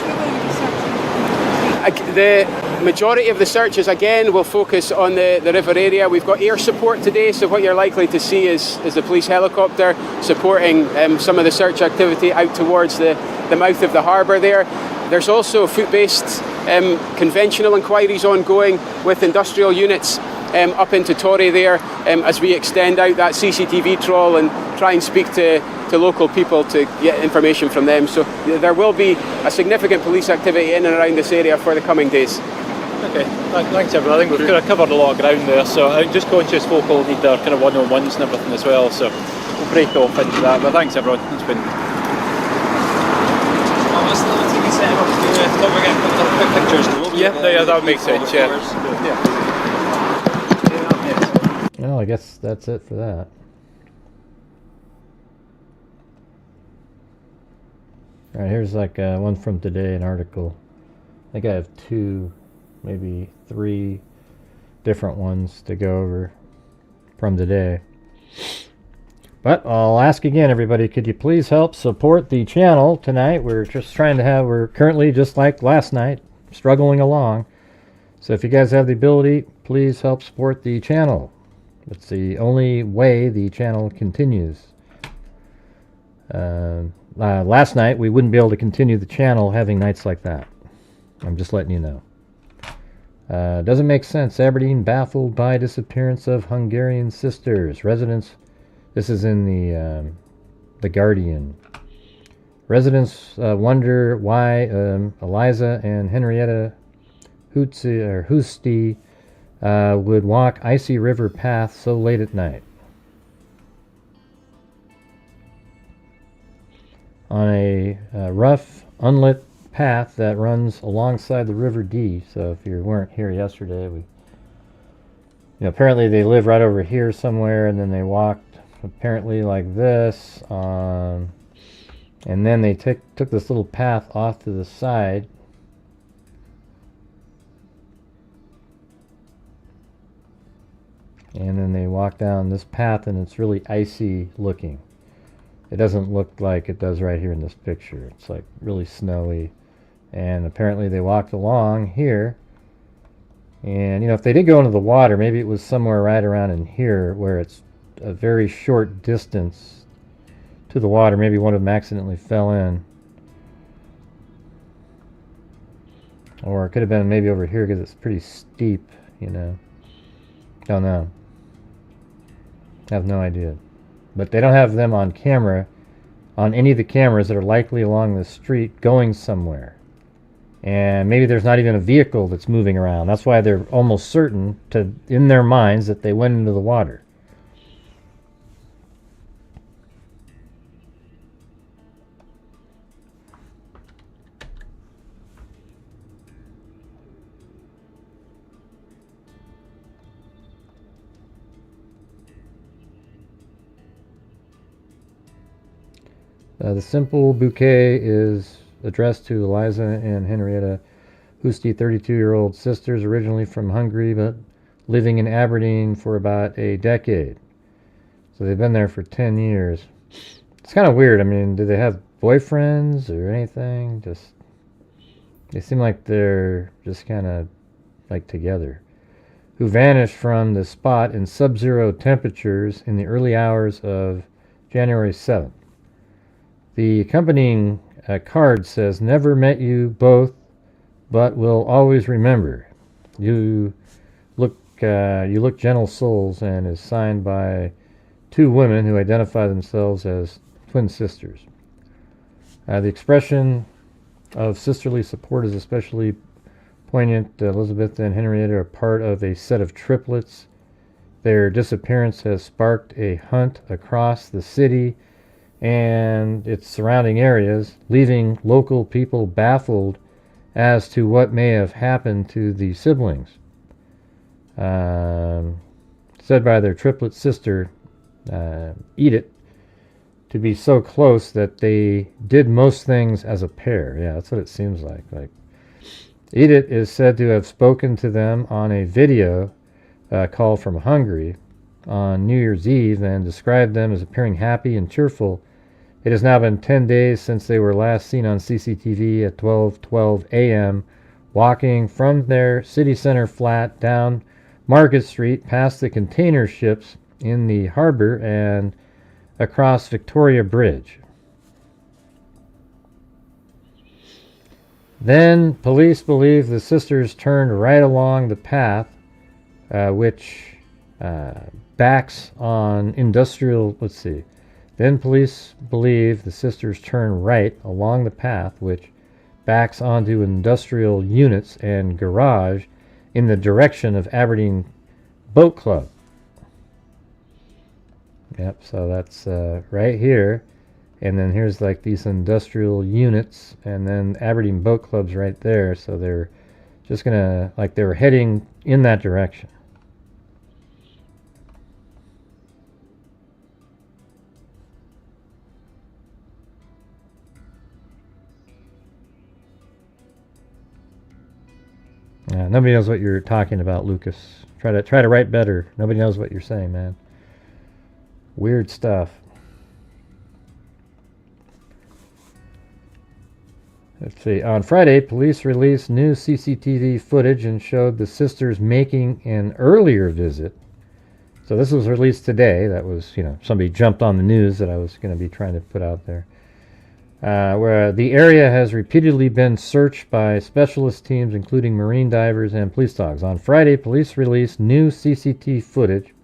B: The majority of the searches, again, will focus on the river area. We've got air support today, so what you're likely to see is the police helicopter supporting some of the search activity out towards the mouth of the harbour there. There's also foot-based conventional inquiries ongoing with industrial units up into Torrey there as we extend out that CCTV trawl and try and speak to local people to get information from them. So there will be a significant police activity in and around this area for the coming days.
F: Okay, thanks everyone. I think we've kind of covered a lot of ground there, so I think just conscious folk will need their kind of one-on-ones and everything as well, so we'll break off into that. But thanks everyone, it's been...
C: Don't forget to put some quick pictures.
F: Yeah, that would make sense, yeah.
A: Well, I guess that's it for that. All right, here's like one from today, an article. I think I have 2, maybe 3 different ones to go over from today. But I'll ask again, everybody, could you please help support the channel tonight? We're currently, just like last night, struggling along. So if you guys have the ability, please help support the channel. It's the only way the channel continues. Last night, we wouldn't be able to continue the channel having nights like that. I'm just letting you know. Doesn't make sense. Aberdeen baffled by disappearance of Hungarian sisters. Residents... This is in the Guardian. Residents wonder why Eliza and Henrietta Huszti would walk icy river path so late at night. On a rough, unlit path that runs alongside the River Dee. So if you weren't here yesterday, apparently they live right over here somewhere, and then they walked apparently like this, and then they took this little path off to the side, and then they walk down this path, and it's really icy looking. It doesn't look like it does right here in this picture. It's like really snowy, and apparently they walked along here, and if they did go into the water, maybe it was somewhere right around in here where it's a very short distance to the water. Maybe one of them accidentally fell in, or it could have been maybe over here because it's pretty steep, don't know, have no idea. But they don't have them on camera, on any of the cameras that are likely along the street going somewhere, and maybe there's not even a vehicle that's moving around. That's why they're almost certain in their minds that they went into the water. The simple bouquet is addressed to Eliza and Henrietta Huszti, 32-year-old sisters, originally from Hungary, but living in Aberdeen for about a decade. So they've been there for 10 years. It's kind of weird. I mean, do they have boyfriends or anything? They seem like they're just kind of like together. Who vanished from the spot in sub-zero temperatures in the early hours of January 7th. The accompanying card says, "Never met you both, but will always remember. You look gentle souls," and is signed by 2 women who identify themselves as twin sisters. The expression of sisterly support is especially poignant. Elizabeth and Henrietta are part of a set of triplets. Their disappearance has sparked a hunt across the city and its surrounding areas, leaving local people baffled as to what may have happened to the siblings. Said by their triplet sister, Edith, to be so close that they did most things as a pair. Yeah, that's what it seems like. Edith is said to have spoken to them on a video call from Hungary on New Year's Eve and described them as appearing happy and cheerful. It has now been 10 days since they were last seen on CCTV at 12:12 a.m. walking from their city center flat down Market Street past the container ships in the harbor and across Victoria Bridge. Then police believe the sisters turned right along the path which backs on industrial, Then police believe the sisters turned right along the path which backs onto industrial units and garage in the direction of Aberdeen Boat Club. Yep, so that's right here. And then here's like these industrial units, and then Aberdeen Boat Club's right there. So they're just gonna, like, they were heading in that direction. Nobody knows what you're talking about, Lucas. Try to write better. Nobody knows what you're saying, man. Weird stuff. Let's see. On Friday, police released new CCTV footage and showed the sisters making an earlier visit. So this was released today. That was, somebody jumped on the news that I was going to be trying to put out there. Where the area has repeatedly been searched by specialist teams, including marine divers and police dogs. On Friday, police released new CCTV footage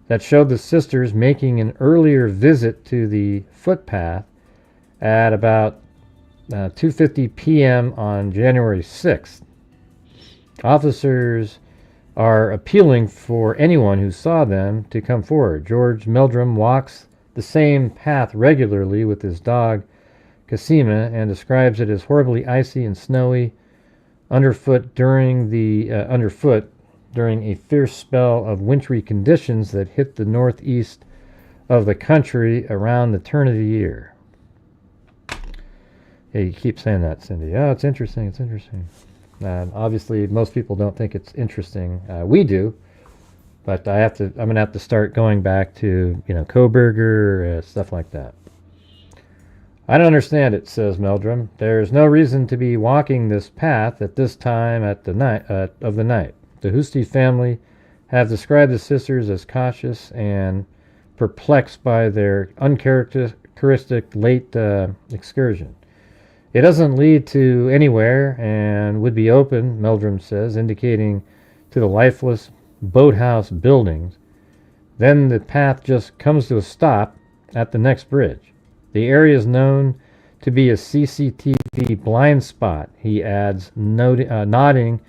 A: that showed the sisters making an earlier visit to the footpath at about 2:50 p.m. on January 6th. Officers are appealing for anyone who saw them to come forward. George Meldrum walks the same path regularly with his dog Cassima and describes it as horribly icy and snowy underfoot during a fierce spell of wintry conditions that hit the northeast of the country around the turn of the year. Yeah, you keep saying that, Cindy. Oh, it's interesting. It's interesting. Obviously, most people don't think it's interesting. We do, but I'm gonna have to start going back to Koberger, stuff like that. I don't understand it, says Meldrum. There's no reason to be walking this path at this time of the night. The Huszti family have described the sisters as cautious and perplexed by their uncharacteristic late excursion. It doesn't lead to anywhere and would be open, Meldrum says, indicating to the lifeless boathouse buildings. Then the path just comes to a stop at the next bridge. The area is known to be a CCTV blind spot, he adds, nodding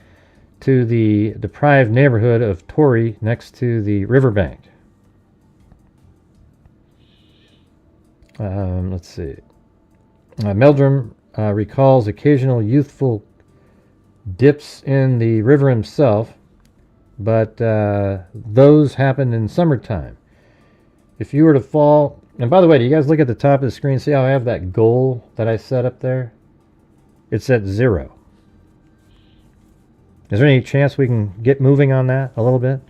A: to the deprived neighborhood of Torrey next to the riverbank. Let's see. Meldrum recalls occasional youthful dips in the river himself, but those happen in summertime. If you were to fall... And by the way, do you guys look at the top of the screen? See how I have that goal that I set up there? It's at 0. Is there any chance we can get moving on that a little bit?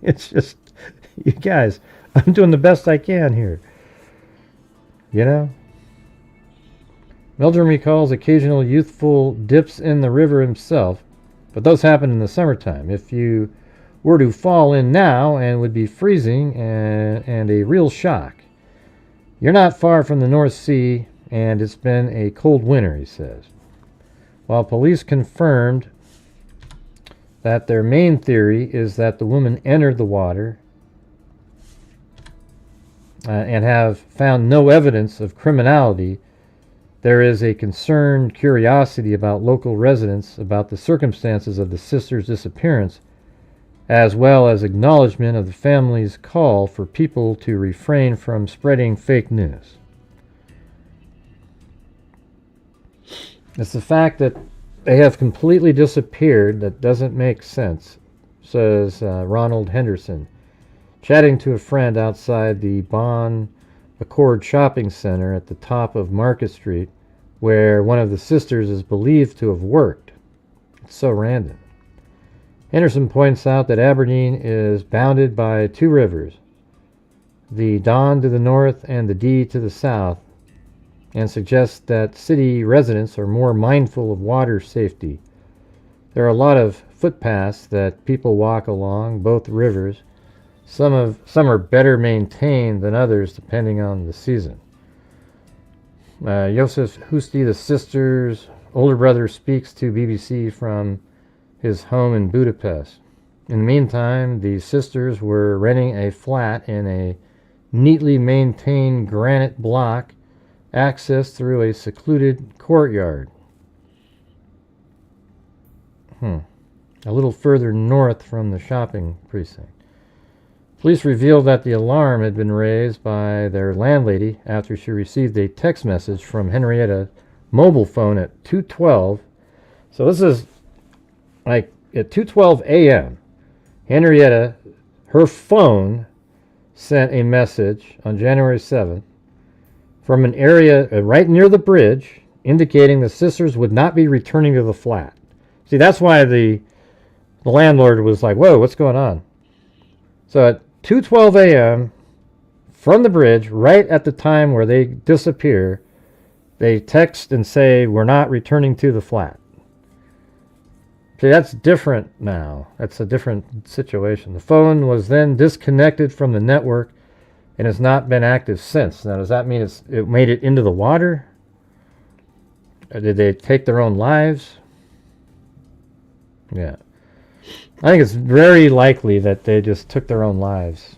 A: It's just... You guys, I'm doing the best I can here. Meldrum recalls occasional youthful dips in the river himself, but those happen in the summertime. If you were to fall in now and would be freezing and a real shock. You're not far from the North Sea, and it's been a cold winter, he says. While police confirmed that their main theory is that the woman entered the water and have found no evidence of criminality, there is a concerned curiosity about local residents about the circumstances of the sisters' disappearance, as well as acknowledgement of the family's call for people to refrain from spreading fake news. It's the fact that they have completely disappeared that doesn't make sense, says Ronald Henderson, chatting to a friend outside the Bon Accord Shopping Center at the top of Market Street, where one of the sisters is believed to have worked. so random. Henderson points out that Aberdeen is bounded by two rivers, the Don to the north and the Dee to the south, and suggests that city residents are more mindful of water safety. There are a lot of footpaths that people walk along both rivers. Some are better maintained than others depending on the season. Josef Huszti, the sister's older brother, speaks to BBC from his home in Budapest. In the meantime, the sisters were renting a flat in a neatly maintained granite block accessed through a secluded courtyard. A little further north from the shopping precinct. Police revealed that the alarm had been raised by their landlady after she received a text message from Henrietta's mobile phone at 2:12. So this is like at 2:12 a.m. Henrietta, her phone sent a message on January 7th from an area right near the bridge indicating the sisters would not be returning to the flat. See, that's why the landlord was like, whoa, what's going on? So at 2:12 a.m. from the bridge, right at the time where they disappear, they text and say, we're not returning to the flat. See, that's different now. That's a different situation. The phone was then disconnected from the network and has not been active since. Now, does that mean it made it into the water? Or did they take their own lives? Yeah. I think it's very likely that they just took their own lives.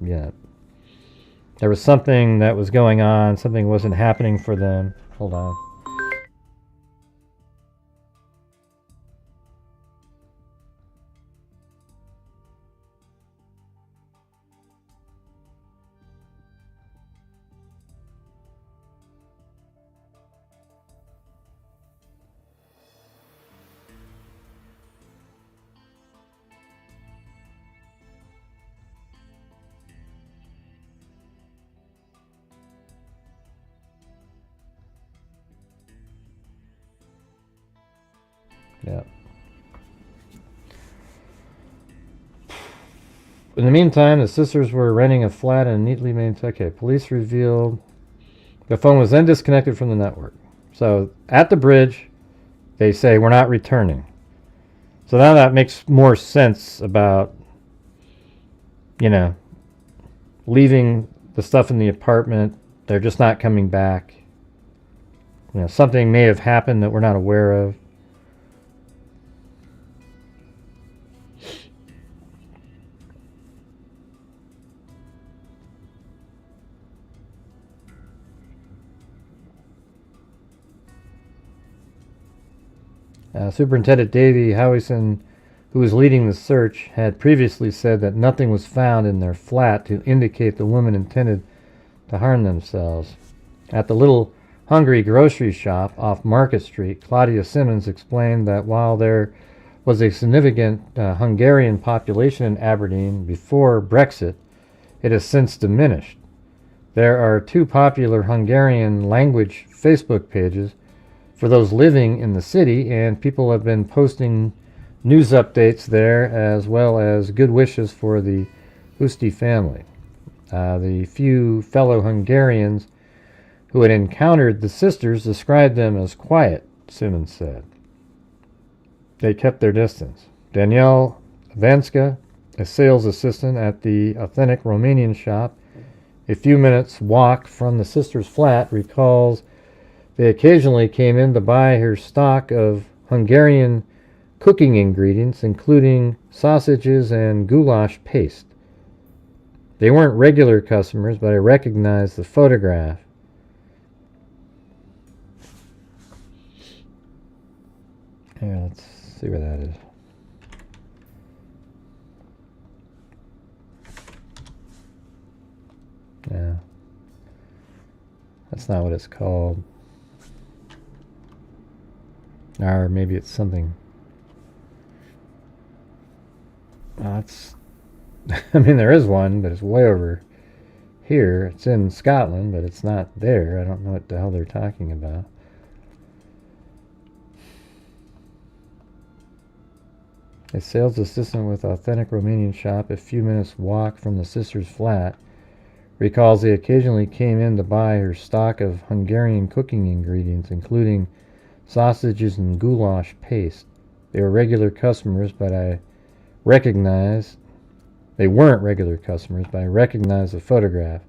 A: Yeah. There was something that was going on. Something wasn't happening for them. Hold on. Yeah. In the meantime, the sisters were renting a flat and neatly maintained. Okay, police revealed the phone was then disconnected from the network. So at the bridge, they say we're not returning. So now that makes more sense about, leaving the stuff in the apartment. They're just not coming back. Something may have happened that we're not aware of. Superintendent Davey Howison, who was leading the search, had previously said that nothing was found in their flat to indicate the women intended to harm themselves. At the Little Hungry grocery shop off Market Street, Claudia Simmons explained that while there was a significant Hungarian population in Aberdeen before Brexit, it has since diminished. There are two popular Hungarian language Facebook pages for those living in the city, and people have been posting news updates there as well as good wishes for the Huszti family. The few fellow Hungarians who had encountered the sisters described them as quiet, Simmons said. They kept their distance. Danielle Vanska, a sales assistant at the authentic Romanian shop, a few minutes' walk from the sisters' flat, recalls they occasionally came in to buy her stock of Hungarian cooking ingredients, including sausages and goulash paste. They weren't regular customers, but I recognized the photograph. Yeah, let's see where that is. Yeah. That's not what it's called. Or maybe it's something. It's I mean, there is one, but it's way over here. It's in Scotland, but it's not there. I don't know what the hell they're talking about. a sales assistant with authentic Romanian shop a few minutes walk from the sister's flat, recalls they occasionally came in to buy her stock of Hungarian cooking ingredients, including sausages and goulash paste. They were regular customers, but I recognized they weren't regular customers, but I recognized the photograph.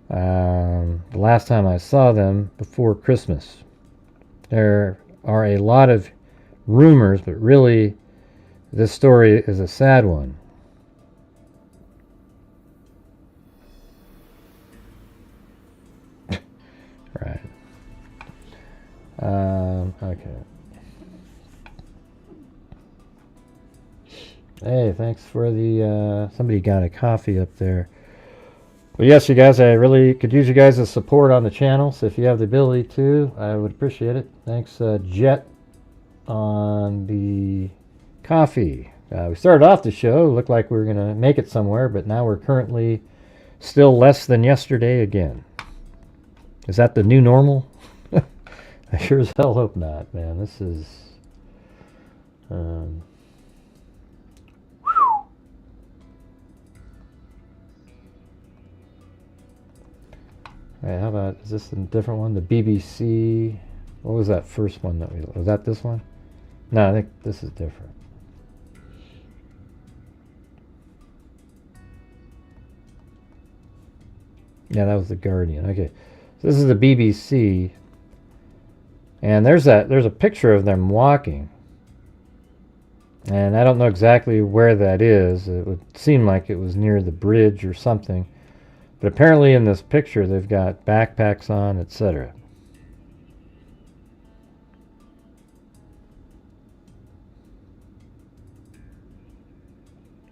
A: The last time I saw them before Christmas. There are a lot of rumors, but really this story is a sad one. Right. Okay. Hey, thanks for the, somebody got a coffee up there. But yes, you guys, I really could use you guys' support on the channel, so if you have the ability to, I would appreciate it. Thanks, Jet, on the coffee. We started off the show, looked like we were going to make it somewhere, but now we're currently still less than yesterday again. Is that the new normal? I sure as hell hope not, man. This is... Alright, how about, is this a different one? The BBC, what was that first one that we, was that this one? No, I think this is different. Yeah, that was the Guardian. Okay, so this is the BBC, and there's a picture of them walking, and I don't know exactly where that is. It would seem like it was near the bridge or something. But apparently in this picture they've got backpacks on, etc.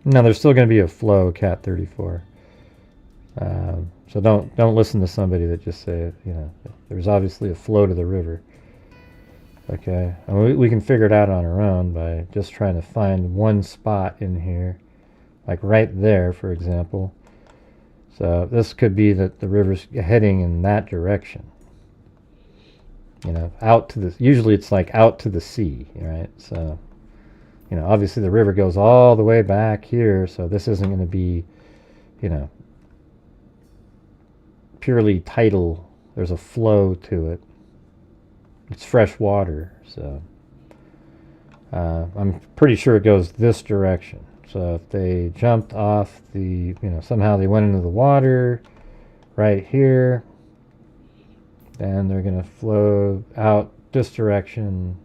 A: Now there's still going to be a flow, Cat 34. So don't listen to somebody that just say, you know, there's obviously a flow to the river. Okay, and we can figure it out on our own by just trying to find one spot in here, like right there, for example. So this could be that the river's heading in that direction. You know, out to the, usually it's like out to the sea, right? So, you know, obviously the river goes all the way back here, so this isn't going to be, you know, purely tidal. There's a flow to it. It's fresh water, so I'm pretty sure it goes this direction. So if they jumped off the, you know, somehow they went into the water right here, then they're going to flow out this direction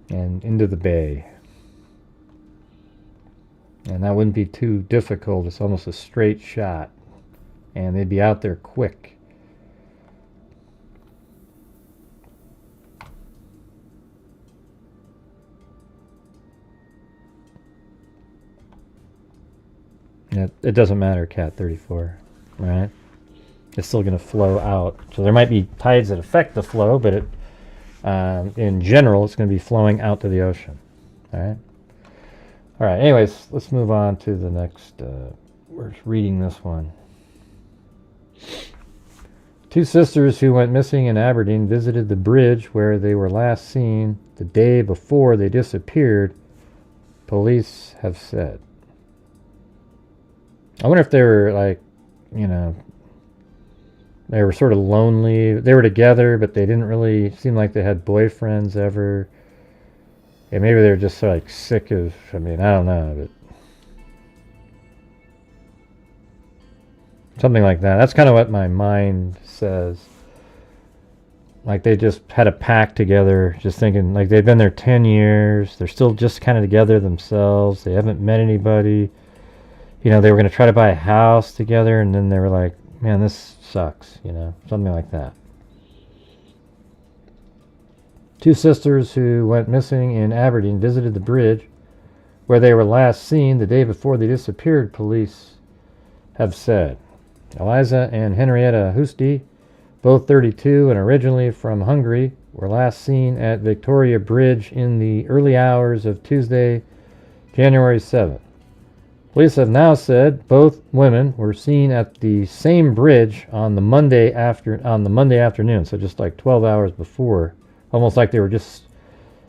A: and into the bay. And that wouldn't be too difficult. It's almost a straight shot. And they'd be out there quick. It doesn't matter, Cat 34, right? It's still going to flow out. So there might be tides that affect the flow, but it, in general, it's going to be flowing out to the ocean. All right. All right. Anyways, let's move on to the next. We're reading this one. Two sisters who went missing in Aberdeen visited the bridge where they were last seen the day before they disappeared, police have said. I wonder if they were like, you know, they were sort of lonely. They were together, but they didn't really seem like they had boyfriends ever. Yeah, maybe they were just like sick of, I mean, I don't know, but something like that. That's kind of what my mind says. Like they just had a pact together, just thinking like they've been there 10 years. They're still just kind of together themselves. They haven't met anybody. You know, they were going to try to buy a house together, and then they were like, man, this sucks, you know, something like that. Two sisters who went missing in Aberdeen visited the bridge where they were last seen the day before they disappeared, police have said. Eliza and Henrietta Huszti, both 32 and originally from Hungary, were last seen at Victoria Bridge in the early hours of Tuesday, January 7th. Police have now said both women were seen at the same bridge on the Monday afternoon, so just like 12 hours before, almost like they were just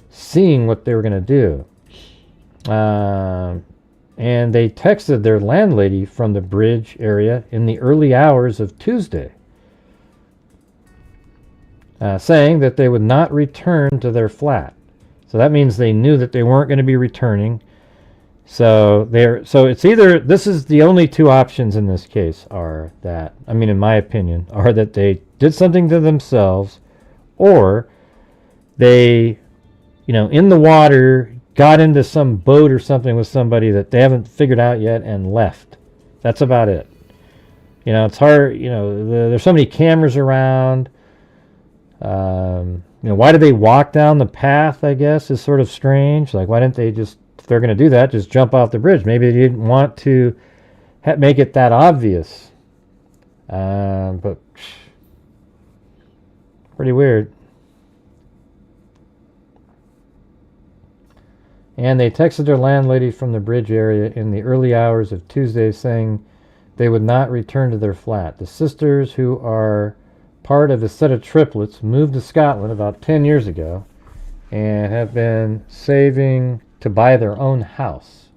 A: seeing what they were going to do. And they texted their landlady from the bridge area in the early hours of Tuesday, saying that they would not return to their flat. So that means they knew that they weren't going to be returning. So it's either, this is the only two options in this case are that, I mean, in my opinion, are that they did something to themselves, or they, in the water, got into some boat or something with somebody that they haven't figured out yet and left. That's about it. It's hard, there's so many cameras around. Why did they walk down the path, I guess, is sort of strange. Like, why didn't they just, if they're going to do that, just jump off the bridge? Maybe they didn't want to make it that obvious. But pretty weird. And they texted their landlady from the bridge area in the early hours of Tuesday saying they would not return to their flat. The sisters, who are part of a set of triplets, moved to Scotland about 10 years ago and have been saving to buy their own house.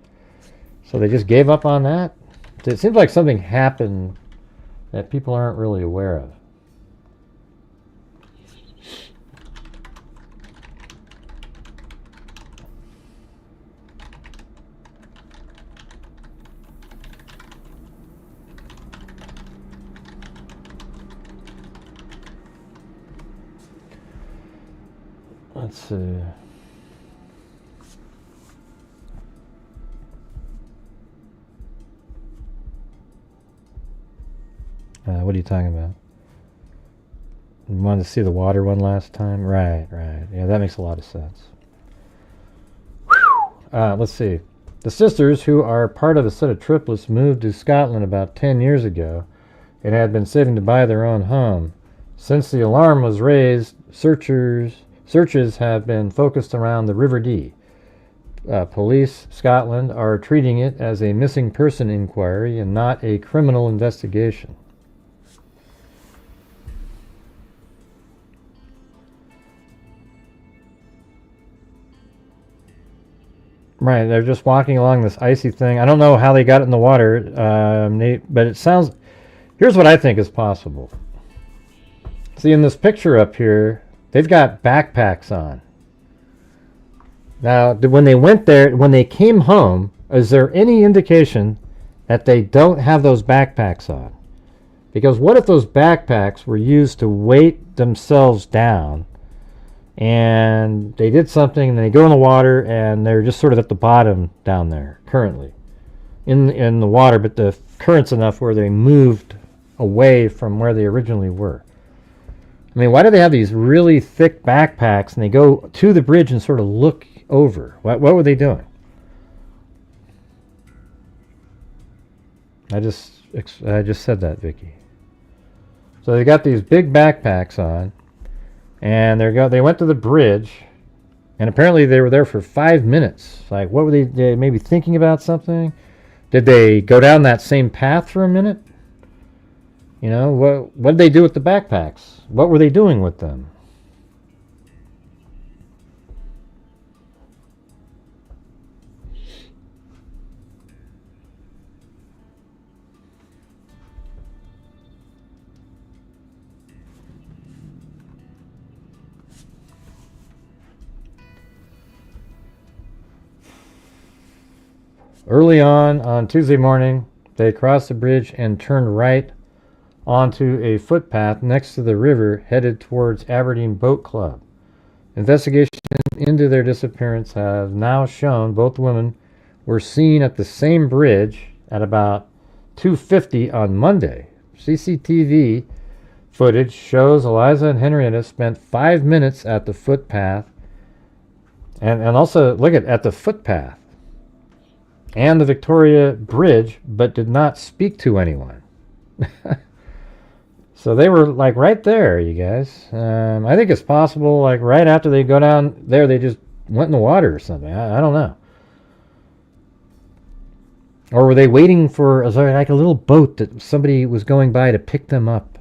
A: So they just gave up on that? It seems like something happened that people aren't really aware of. Let's see. What are you talking about? You wanted to see the water one last time? Right. Yeah, that makes a lot of sense. Let's see. The sisters, who are part of a set of triplets, moved to Scotland about 10 years ago and had been saving to buy their own home. Since the alarm was raised, searches have been focused around the River Dee. Police Scotland are treating it as a missing person inquiry and not a criminal investigation. Right, they're just walking along this icy thing. I don't know how they got it in the water, but it sounds... Here's what I think is possible. See, in this picture up here, they've got backpacks on. Now, when they went there, when they came home, is there any indication that they don't have those backpacks on? Because what if those backpacks were used to weight themselves down, and they did something, and they go in the water, and they're just sort of at the bottom down there, currently, in the water, but the current's enough where they moved away from where they originally were. I mean, why do they have these really thick backpacks and they go to the bridge and sort of look over? What were they doing? I just said that, Vicky. So they got these big backpacks on, and they went to the bridge, and apparently they were there for 5 minutes. Like, what were they maybe thinking about something? Did they go down that same path for a minute? What did they do with the backpacks? What were they doing with them? Early on Tuesday morning, they crossed the bridge and turned right onto a footpath next to the river headed towards Aberdeen Boat Club. Investigations into their disappearance have now shown both women were seen at the same bridge at about 2:50 on Monday. CCTV footage shows Eliza and Henrietta spent 5 minutes at the footpath, and also look at the footpath and the Victoria Bridge, but did not speak to anyone. So they were like right there, you guys. I think it's possible, like right after they go down there, they just went in the water or something. I don't know. Or were they waiting for like a little boat that somebody was going by to pick them up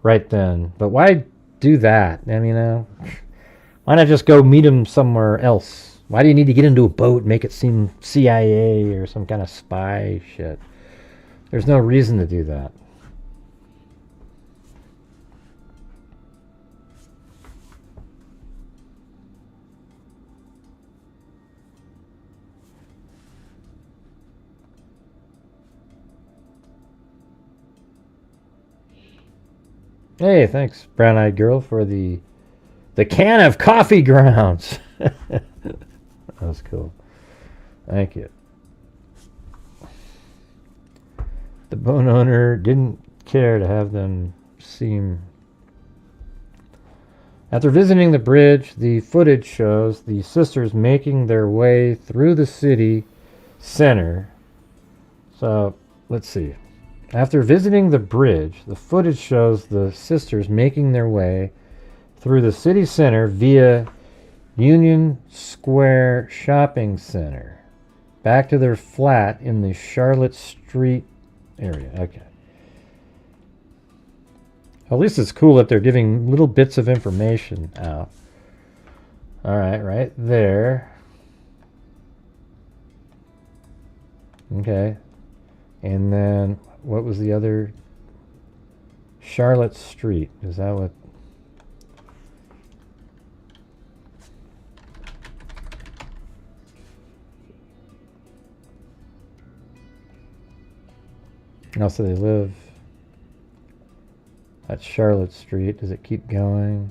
A: right then? But why do that? I mean, why not just go meet them somewhere else? Why do you need to get into a boat and make it seem CIA or some kind of spy shit? There's no reason to do that. Hey, thanks, brown-eyed girl, for the can of coffee grounds. That was cool. Thank you. The bone owner didn't care to have them seem... After visiting the bridge, the footage shows the sisters making their way through the city center. So, let's see. After visiting the bridge, the footage shows the sisters making their way through the city center via Union Square Shopping Center back to their flat in the Charlotte Street area. Okay. At least it's cool that they're giving little bits of information out. All right, right there. Okay. And then what was the other? Charlotte Street. Is that what? No, so they live at Charlotte Street. Does it keep going?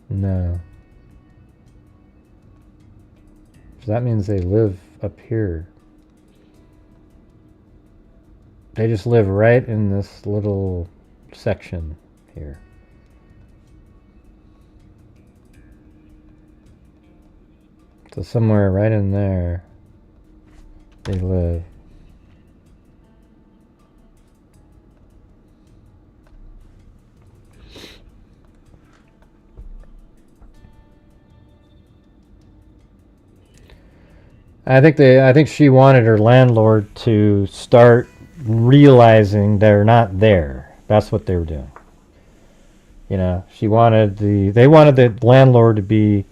A: No. So that means they live up here. They just live right in this little section here. So somewhere right in there they live. I think she wanted her landlord to start realizing they're not there. That's what they were doing. You know, they wanted the landlord to be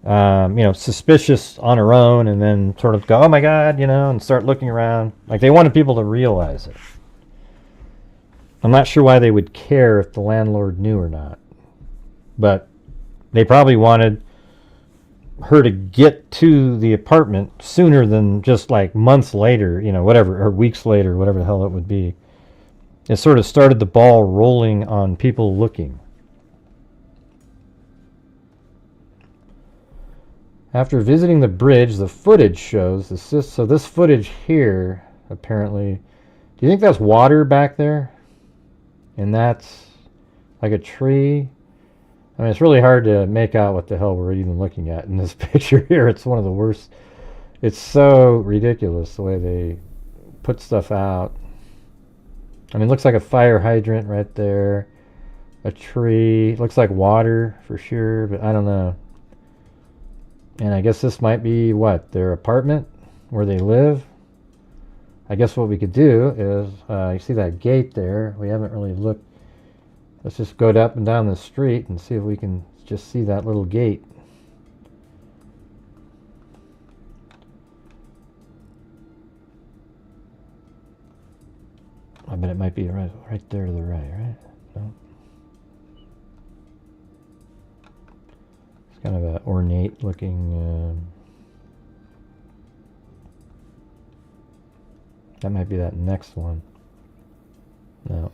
A: suspicious on her own, and then sort of go, oh my God, and start looking around. Like, they wanted people to realize it. I'm not sure why they would care if the landlord knew or not. But they probably wanted her to get to the apartment sooner than just like months later, whatever, or weeks later, whatever the hell it would be. It sort of started the ball rolling on people looking. After visiting the bridge, the footage shows so this footage here, apparently, do you think that's water back there? And that's like a tree? I mean, it's really hard to make out what the hell we're even looking at in this picture here. It's one of the worst. It's so ridiculous the way they put stuff out. I mean, it looks like a fire hydrant right there. A tree. Looks like water for sure, but I don't know. And I guess this might be, what, their apartment where they live? I guess what we could do is, you see that gate there? We haven't really looked. Let's just go up and down the street and see if we can just see that little gate. I bet it might be right there to the right? No. It's kind of an ornate looking... that might be that next one. No.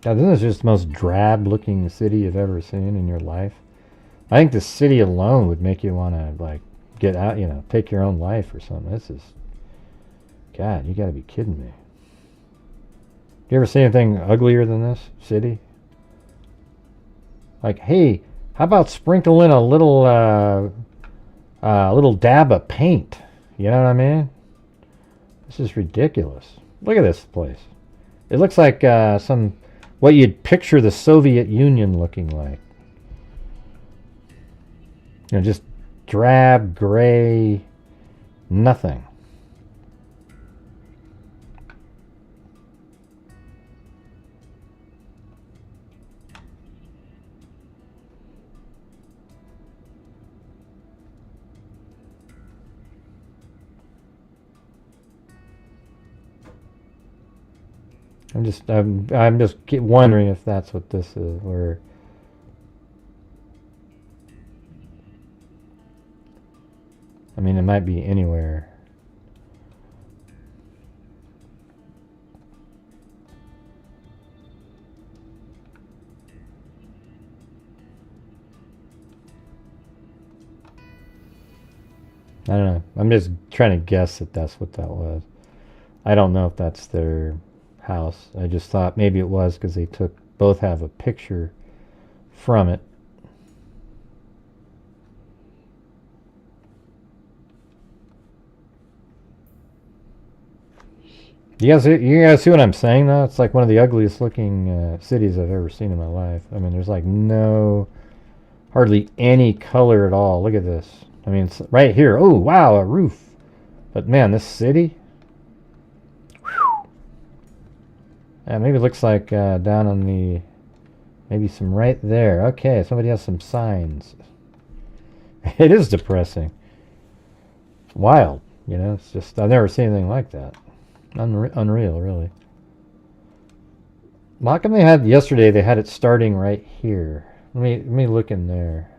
A: Now, this is just the most drab looking city you've ever seen in your life. I think the city alone would make you want to, like, get out, take your own life or something. This is, God, you gotta be kidding me. You ever see anything uglier than this city? Like, hey, how about sprinkle in a little dab of paint? You know what I mean? This is ridiculous. Look at this place. It looks like what you'd picture the Soviet Union looking like. just drab, gray, nothing. I'm just wondering if that's what this is, or I mean, it might be anywhere. I don't know. I'm just trying to guess that that's what that was. I don't know if that's their house. I just thought maybe it was because they both have a picture from it. You guys see what I'm saying though? It's like one of the ugliest looking cities I've ever seen in my life. I mean, there's like hardly any color at all. Look at this. I mean, it's right here. Oh wow, a roof. But man, this city. Yeah, maybe it looks like down on the, maybe some right there. Okay, somebody has some signs. It is depressing. It's wild, It's just, I've never seen anything like that. Unreal, really. How come yesterday they had it starting right here? Let me look in there.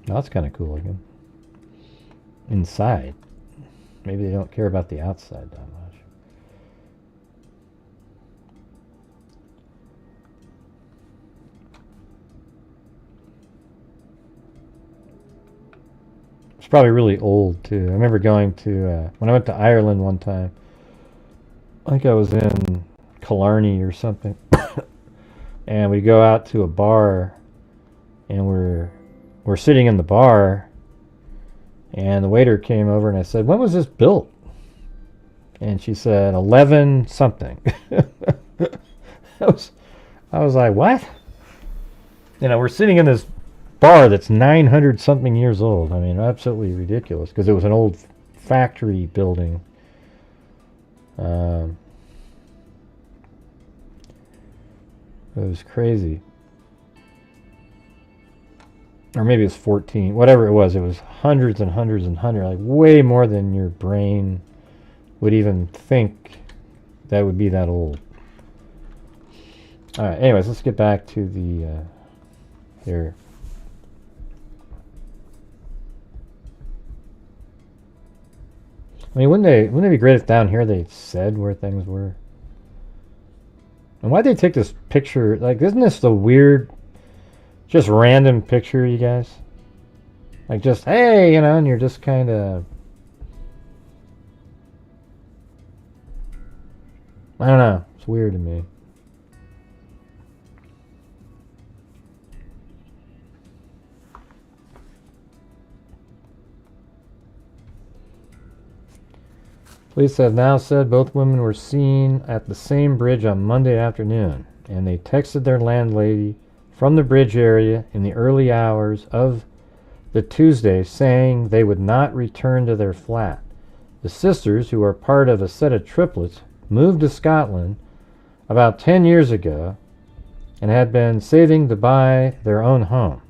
A: Oh, that's kind of cool looking. Inside. Maybe they don't care about the outside that much. It's probably really old too. I remember going to when I went to Ireland one time. I think I was in Killarney or something, and we go out to a bar, and we're sitting in the bar. And the waiter came over and I said, when was this built? And she said, 11 something. I was like, what? We're sitting in this bar that's 900 something years old. I mean, absolutely ridiculous because it was an old factory building. It was crazy. Or maybe it was 14, whatever it was hundreds and hundreds and hundreds, like way more than your brain would even think that would be that old. All right, anyways, let's get back to the, here. I mean, wouldn't it be great if down here they said where things were? And why'd they take this picture? Like, isn't this the weird, just random picture, you guys? Like, just, hey, and you're just kind of, I don't know. It's weird to me. Police have now said both women were seen at the same bridge on Monday afternoon, and they texted their landlady from the bridge area in the early hours of the Tuesday saying they would not return to their flat. The sisters, who are part of a set of triplets, moved to Scotland about 10 years ago and had been saving to buy their own home.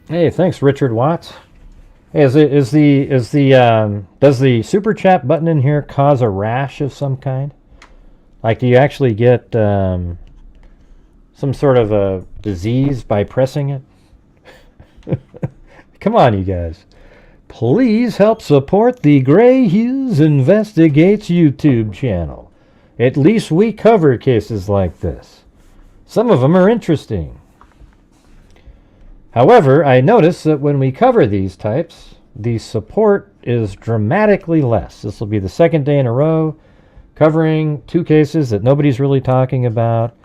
A: Hey, thanks, Richard Watts. Hey, does the super chat button in here cause a rash of some kind? Like, do you actually get some sort of a disease by pressing it? Come on, you guys. Please help support the Grant Hughes Investigates YouTube channel. At least we cover cases like this. Some of them are interesting. However, I notice that when we cover these types, the support is dramatically less. This will be the second day in a row covering two cases that nobody's really talking about,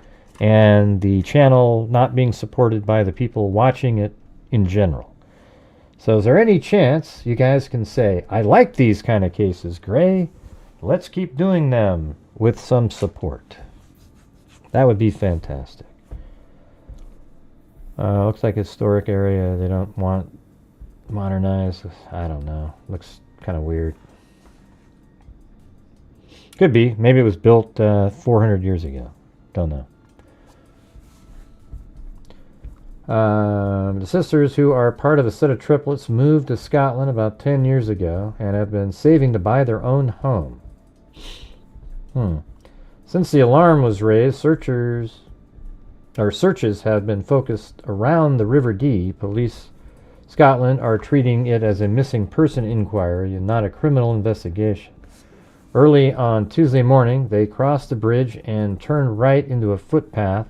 A: and the channel not being supported by the people watching it in general. So is there any chance you guys can say, I like these kind of cases, Gray? let's keep doing them with some support. That would be fantastic. Looks like historic area. They don't want modernized. I don't know. Looks kind of weird. Could be. Maybe it was built 400 years ago. Don't know. The sisters, who are part of a set of triplets, moved to Scotland about 10 years ago and have been saving to buy their own home. Since the alarm was raised, searches have been focused around the River Dee. Police Scotland are treating it as a missing person inquiry and not a criminal investigation. Early on Tuesday morning, they crossed the bridge and turned right into a footpath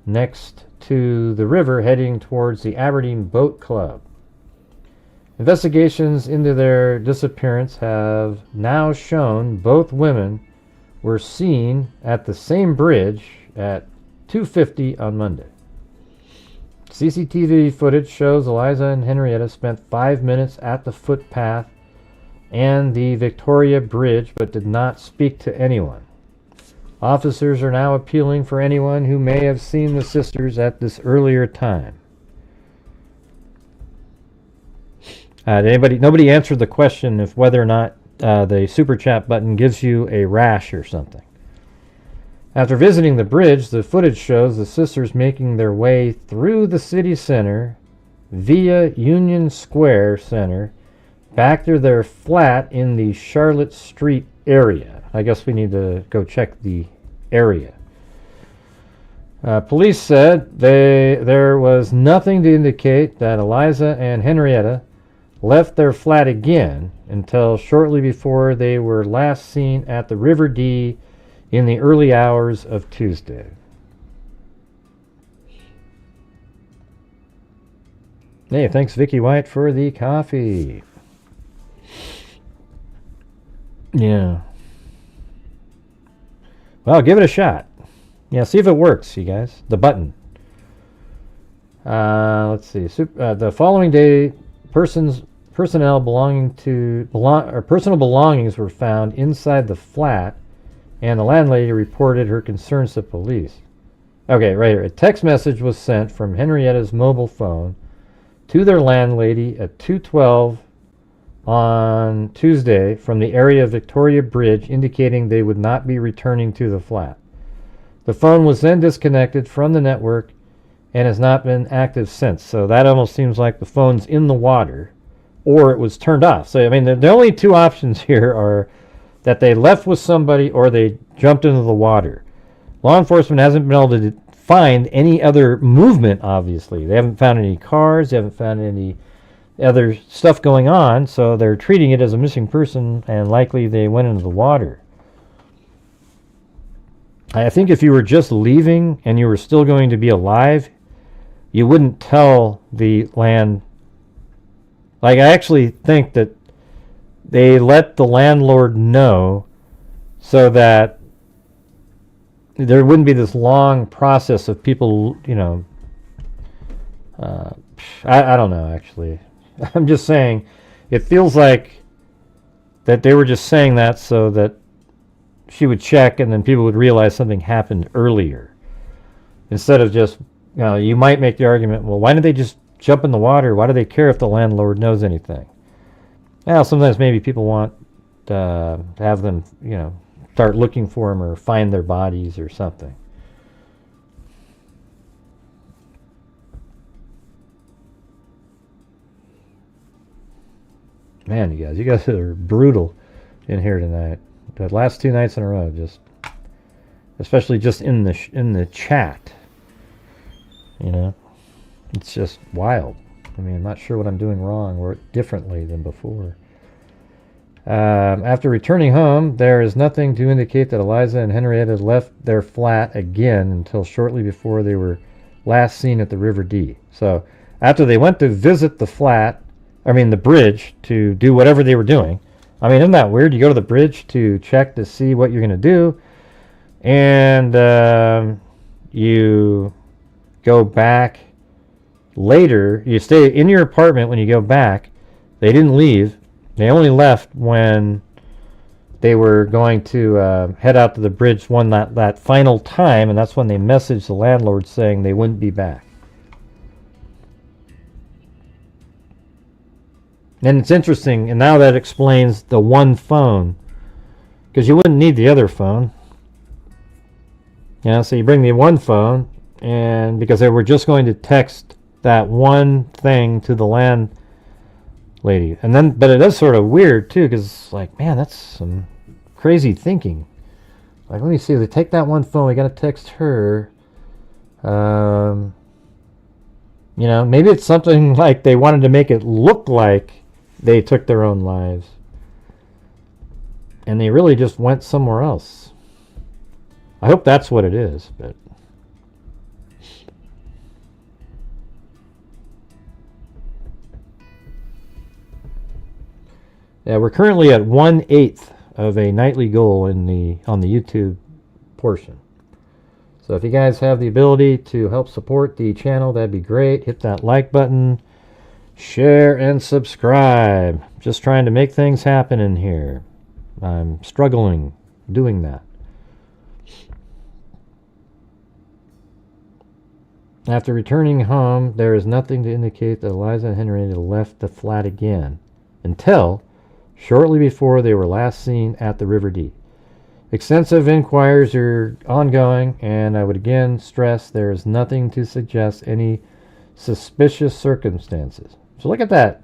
A: next to the river, heading towards the Aberdeen Boat Club. Investigations into their disappearance have now shown both women were seen at the same bridge at 2:50 on Monday. CCTV footage shows Eliza and Henrietta spent 5 minutes at the footpath and the Victoria Bridge, but did not speak to anyone. Officers are now appealing for anyone who may have seen the sisters at this earlier time. Nobody answered the question of whether or not the super chat button gives you a rash or something. After visiting the bridge, the footage shows the sisters making their way through the city center via Union Square Center back to their flat in the Charlotte Street area. I guess we need to go check the area. Police said there was nothing to indicate that Eliza and Henrietta left their flat again until shortly before they were last seen at the River Dee in the early hours of Tuesday. Hey, thanks Vicky White for the coffee. Yeah. Well, give it a shot. Yeah, see if it works, you guys. The button. Let's see. The following day, personal belongings were found inside the flat, and the landlady reported her concerns to police. Okay, right here. A text message was sent from Henrietta's mobile phone to their landlady at 2:12 on Tuesday from the area of Victoria Bridge, indicating they would not be returning to the flat. The phone was then disconnected from the network and has not been active since. So that almost seems like the phone's in the water, or it was turned off. So, I mean, the only two options here are that they left with somebody or they jumped into the water. Law enforcement hasn't been able to find any other movement, obviously. They haven't found any cars, they haven't found any other stuff going on, so they're treating it as a missing person, and likely they went into the water. I think if you were just leaving and you were still going to be alive, you wouldn't tell the land. Like, I actually think that they let the landlord know so that there wouldn't be this long process of people, you know, I don't know, actually. I'm just saying, it feels like that they were just saying that so that she would check and then people would realize something happened earlier. Instead of just, you know, you might make the argument, well, why didn't they just jump in the water? Why do they care if the landlord knows anything? Well, sometimes maybe people want to have them, you know, start looking for them or find their bodies or something. Man, you guys are brutal in here tonight. The last 2 nights in a row, just, especially just in the chat. You know, it's just wild. I mean, I'm not sure what I'm doing wrong or differently than before. After returning home, there is nothing to indicate that Eliza and Henrietta left their flat again until shortly before they were last seen at the River Dee. So after they went to visit the the bridge, to do whatever they were doing. I mean, isn't that weird? You go to the bridge to check to see what you're going to do, and you go back later. You stay in your apartment when you go back. They didn't leave. They only left when they were going to head out to the bridge that final time, and that's when they messaged the landlord saying they wouldn't be back. And it's interesting, and now that explains the one phone, because you wouldn't need the other phone. So you bring the one phone, and because they were just going to text that one thing to the landlady, and then, but it is sort of weird too, because like, man, that's some crazy thinking. Like, let me see, they take that one phone, we got to text her. Maybe it's something like they wanted to make it look like they took their own lives, and they really just went somewhere else. I hope that's what it is, but yeah, we're currently at 1/8 of a nightly goal on the YouTube portion. So if you guys have the ability to help support the channel, that'd be great. Hit that like button, share, and subscribe. Just trying to make things happen in here. I'm struggling doing that. After returning home, there is nothing to indicate that Eliza and Henrietta left the flat again until shortly before they were last seen at the River D. Extensive inquiries are ongoing, and I would again stress there is nothing to suggest any suspicious circumstances. So look at that.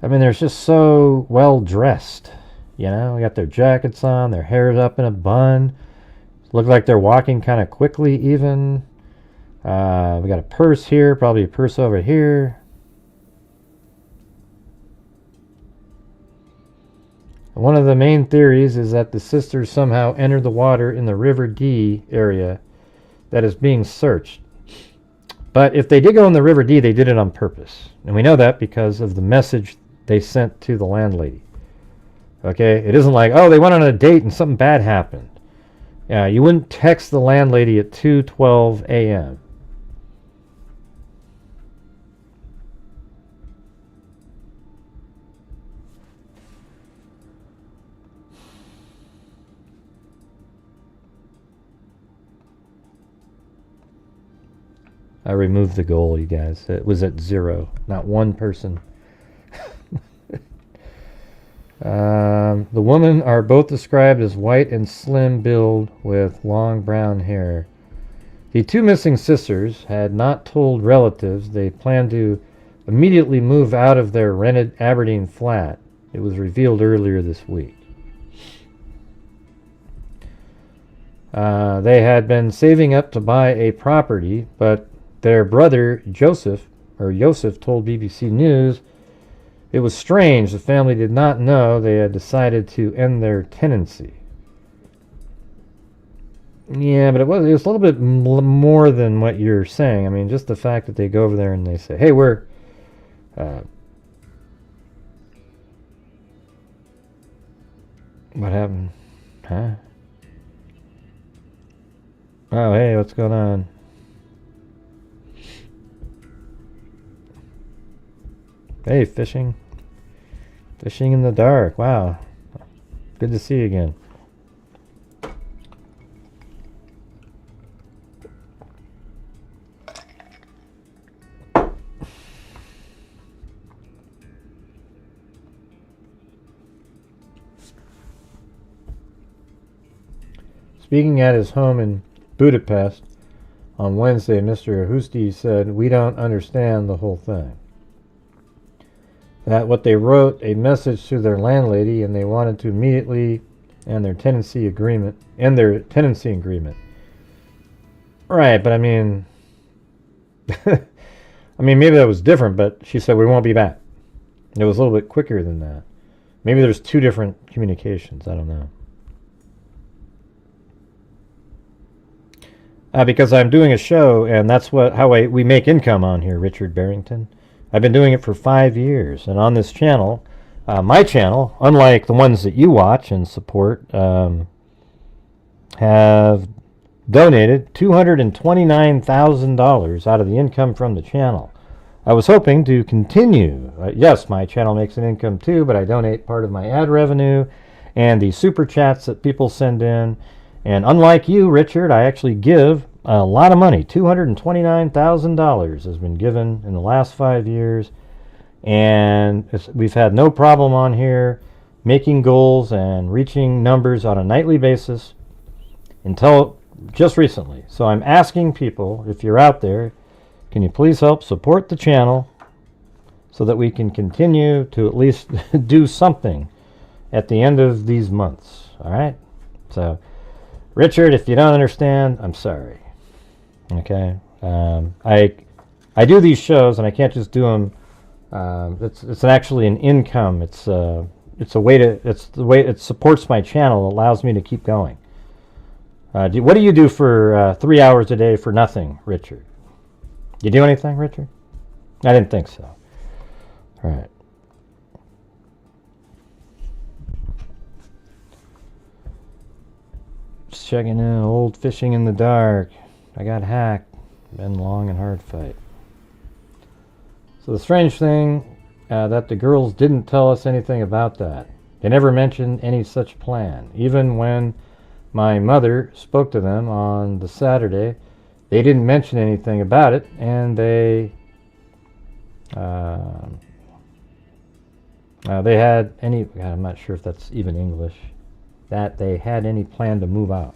A: I mean, they're just so well dressed. We got their jackets on, their hair's up in a bun. Look like they're walking kind of quickly even. We got a purse here, probably a purse over here. One of the main theories is that the sisters somehow entered the water in the River D area that is being searched. But if they did go in the River D, they did it on purpose. And we know that because of the message they sent to the landlady. Okay? It isn't like, oh, they went on a date and something bad happened. Yeah, you wouldn't text the landlady at 2:12 a.m. I removed the goal, you guys. It was at 0. Not one person. The women are both described as white and slim build with long brown hair. The two missing sisters had not told relatives they planned to immediately move out of their rented Aberdeen flat. It was revealed earlier this week. They had been saving up to buy a property, but their brother Joseph told BBC News it was strange the family did not know they had decided to end their tenancy. Yeah, but it was a little bit more than what you're saying. I mean, just the fact that they go over there and they say, hey, we're what happened? Huh? Oh, hey, what's going on? Hey, fishing. Fishing in the dark. Wow. Good to see you again. Speaking at his home in Budapest on Wednesday, Mr. Huszti said, "We don't understand the whole thing. That what they wrote a message to their landlady and they wanted to immediately end their tenancy agreement. Right, but I mean maybe that was different, but she said we won't be back. It was a little bit quicker than that. Maybe there's two different communications, I don't know. Because I'm doing a show, and that's how we make income on here, Richard Barrington. I've been doing it for 5 years, and on this channel, my channel, unlike the ones that you watch and support, have donated $229,000 out of the income from the channel. I was hoping to continue. Yes, my channel makes an income too, but I donate part of my ad revenue, and the super chats that people send in. And unlike you, Richard, I actually give a lot of money. $229,000 has been given in the last 5 years. And we've had no problem on here making goals and reaching numbers on a nightly basis until just recently. So I'm asking people, if you're out there, can you please help support the channel so that we can continue to at least do something at the end of these months. All right? So, Richard, if you don't understand, I'm sorry. Okay? I do these shows, and I can't just do them. It's actually an income. It's the way it supports my channel. It allows me to keep going. What do you do for 3 hours a day for nothing, Richard? You do anything, Richard? I didn't think so. All right. Just checking in. Old fishing in the dark. I got hacked. Been long and hard fight. So the strange thing that the girls didn't tell us anything about that. They never mentioned any such plan. Even when my mother spoke to them on the Saturday, they didn't mention anything about it, and they had any, God, I'm not sure if that's even English, that they had any plan to move out.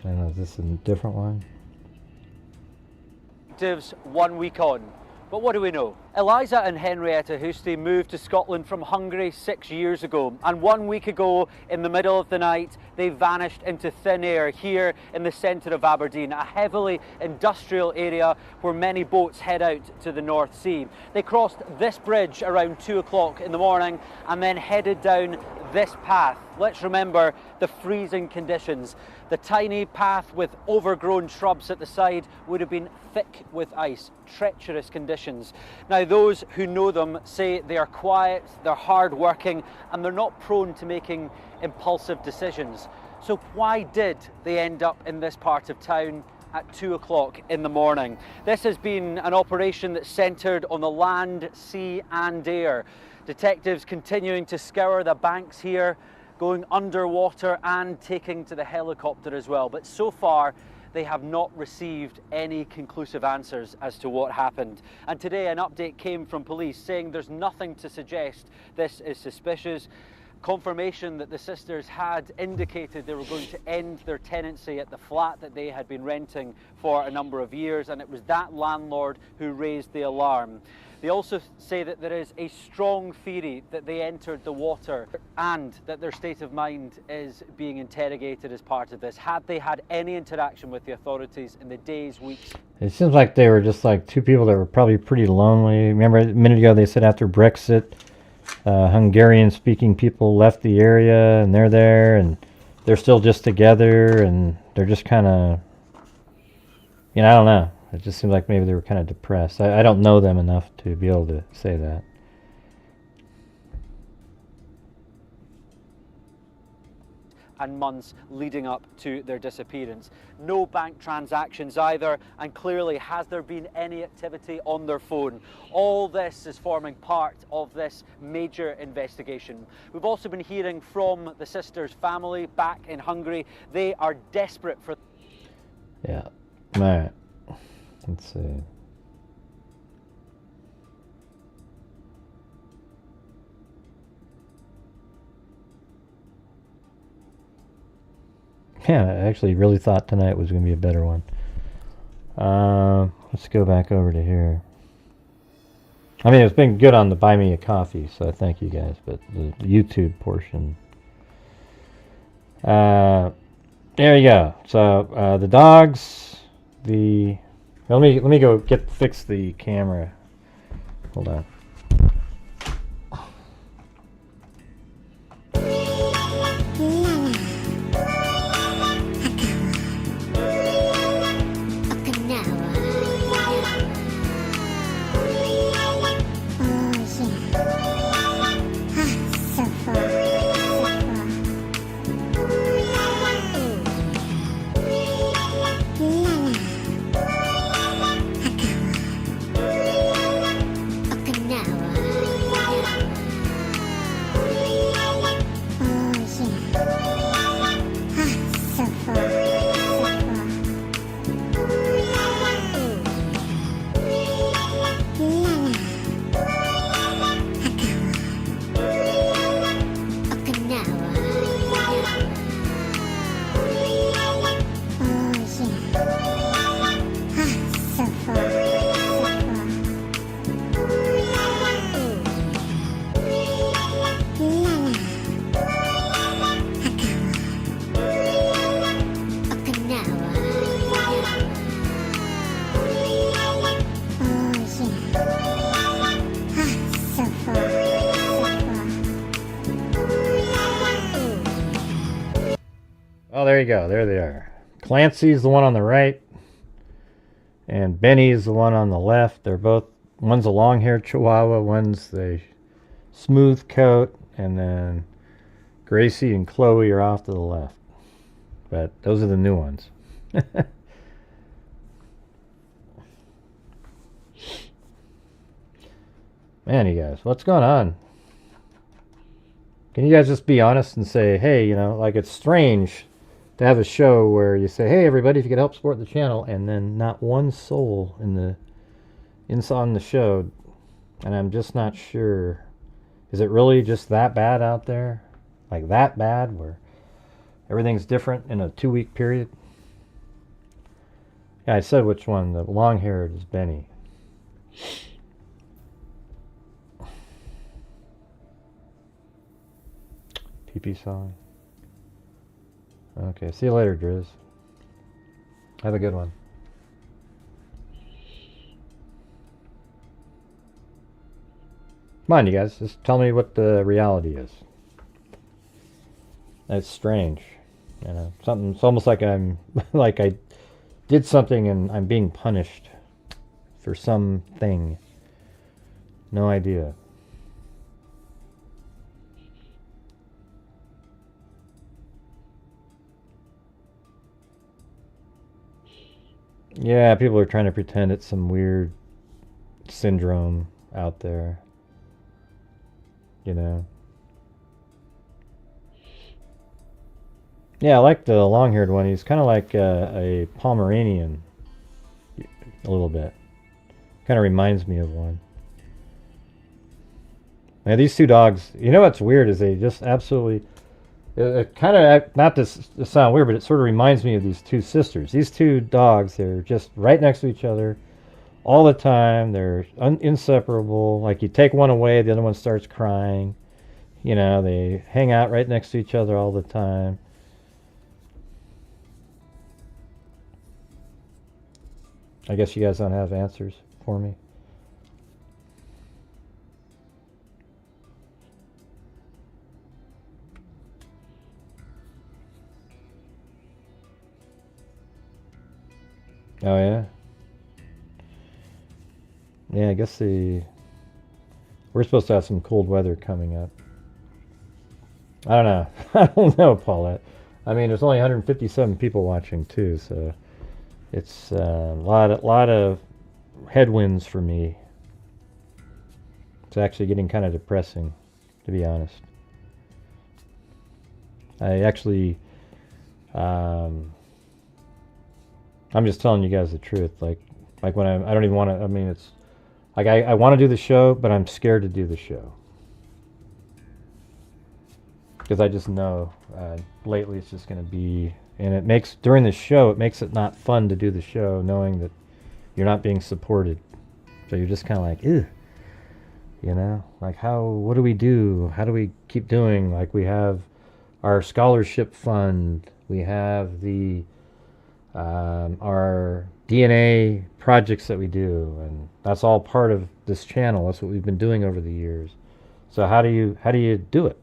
A: I don't know, is this a different one?
I: 1 week on. But what do we know? Eliza and Henrietta Huszti moved to Scotland from Hungary 6 years ago, and 1 week ago, in the middle of the night, they vanished into thin air here in the centre of Aberdeen, a heavily industrial area where many boats head out to the North Sea. They crossed this bridge around 2 o'clock in the morning and then headed down this path. Let's remember the freezing conditions. The tiny path with overgrown shrubs at the side would have been thick with ice, treacherous conditions. Now, those who know them say they are quiet, they're hard-working, and they're not prone to making impulsive decisions. So why did they end up in this part of town at 2 o'clock in the morning? This has been an operation that's centred on the land, sea and air. Detectives continuing to scour the banks here, going underwater and taking to the helicopter as well. But so far, they have not received any conclusive answers as to what happened. And today an update came from police saying there's nothing to suggest this is suspicious. Confirmation that the sisters had indicated they were going to end their tenancy at the flat that they had been renting for a number of years, and it was that landlord who raised the alarm. They also say that there is a strong theory that they entered the water and that their state of mind is being interrogated as part of this. Had they had any interaction with the authorities in the days, weeks?
A: It seems like they were just like two people that were probably pretty lonely. Remember a minute ago they said after Brexit, Hungarian-speaking people left the area, and they're there, and they're still just together, and they're just kind of, I don't know. It just seems like maybe they were kind of depressed. I don't know them enough to be able to say that.
I: And months leading up to their disappearance. No bank transactions either, and clearly has there been any activity on their phone. All this is forming part of this major investigation. We've also been hearing from the sisters' family back in Hungary. They are desperate for...
A: Yeah, all right. Let's see. Yeah, I actually really thought tonight was going to be a better one. Let's go back over to here. I mean, it's been good on the Buy Me a Coffee, so thank you guys, but the YouTube portion. There you go. So, the dogs, let me go fix the camera. Hold on. there you go. There they are. Clancy's the one on the right, and Benny's the one on the left. They're both, one's a long-haired Chihuahua, one's the smooth coat, and then Gracie and Chloe are off to the left. But those are the new ones. Man, you guys, what's going on? Can you guys just be honest and say, hey, you know, like it's strange to have a show where you say, hey, everybody, if you could help support the channel, and then not one soul in the on the show, and I'm just not sure. Is it really just that bad out there? Like that bad where everything's different in a 2-week period? Yeah, I said which one. The long-haired is Benny. PP song. Okay, see you later, Driz. Have a good one. Come on, you guys. Just tell me what the reality is. That's strange. You know, something. It's almost like I'm like I did something and I'm being punished for something. No idea. Yeah, people are trying to pretend it's some weird syndrome out there. You know. Yeah, I like the long-haired one. He's kind of like a Pomeranian, a little bit. Kind of reminds me of one. Now, these two dogs, you know what's weird is they just absolutely, it kind of, not to sound weird, but it sort of reminds me of these two sisters. These two dogs, they're just right next to each other all the time. They're inseparable. Like you take one away, the other one starts crying. You know, they hang out right next to each other all the time. I guess you guys don't have answers for me. Oh yeah? Yeah, I guess we're supposed to have some cold weather coming up. I don't know. I don't know, Paulette. I mean, there's only 157 people watching too, so it's a lot of headwinds for me. It's actually getting kind of depressing, to be honest. I actually, I'm just telling you guys the truth. Like when I don't even want to. I mean, it's like I want to do the show, but I'm scared to do the show because I just know lately it's just going to be. And it makes, during the show, it makes it not fun to do the show knowing that you're not being supported. So you're just kind of like, ew. You know? Like what do we do? How do we keep doing? Like we have our scholarship fund. We have our DNA projects that we do. And that's all part of this channel. That's what we've been doing over the years. So how do you do it?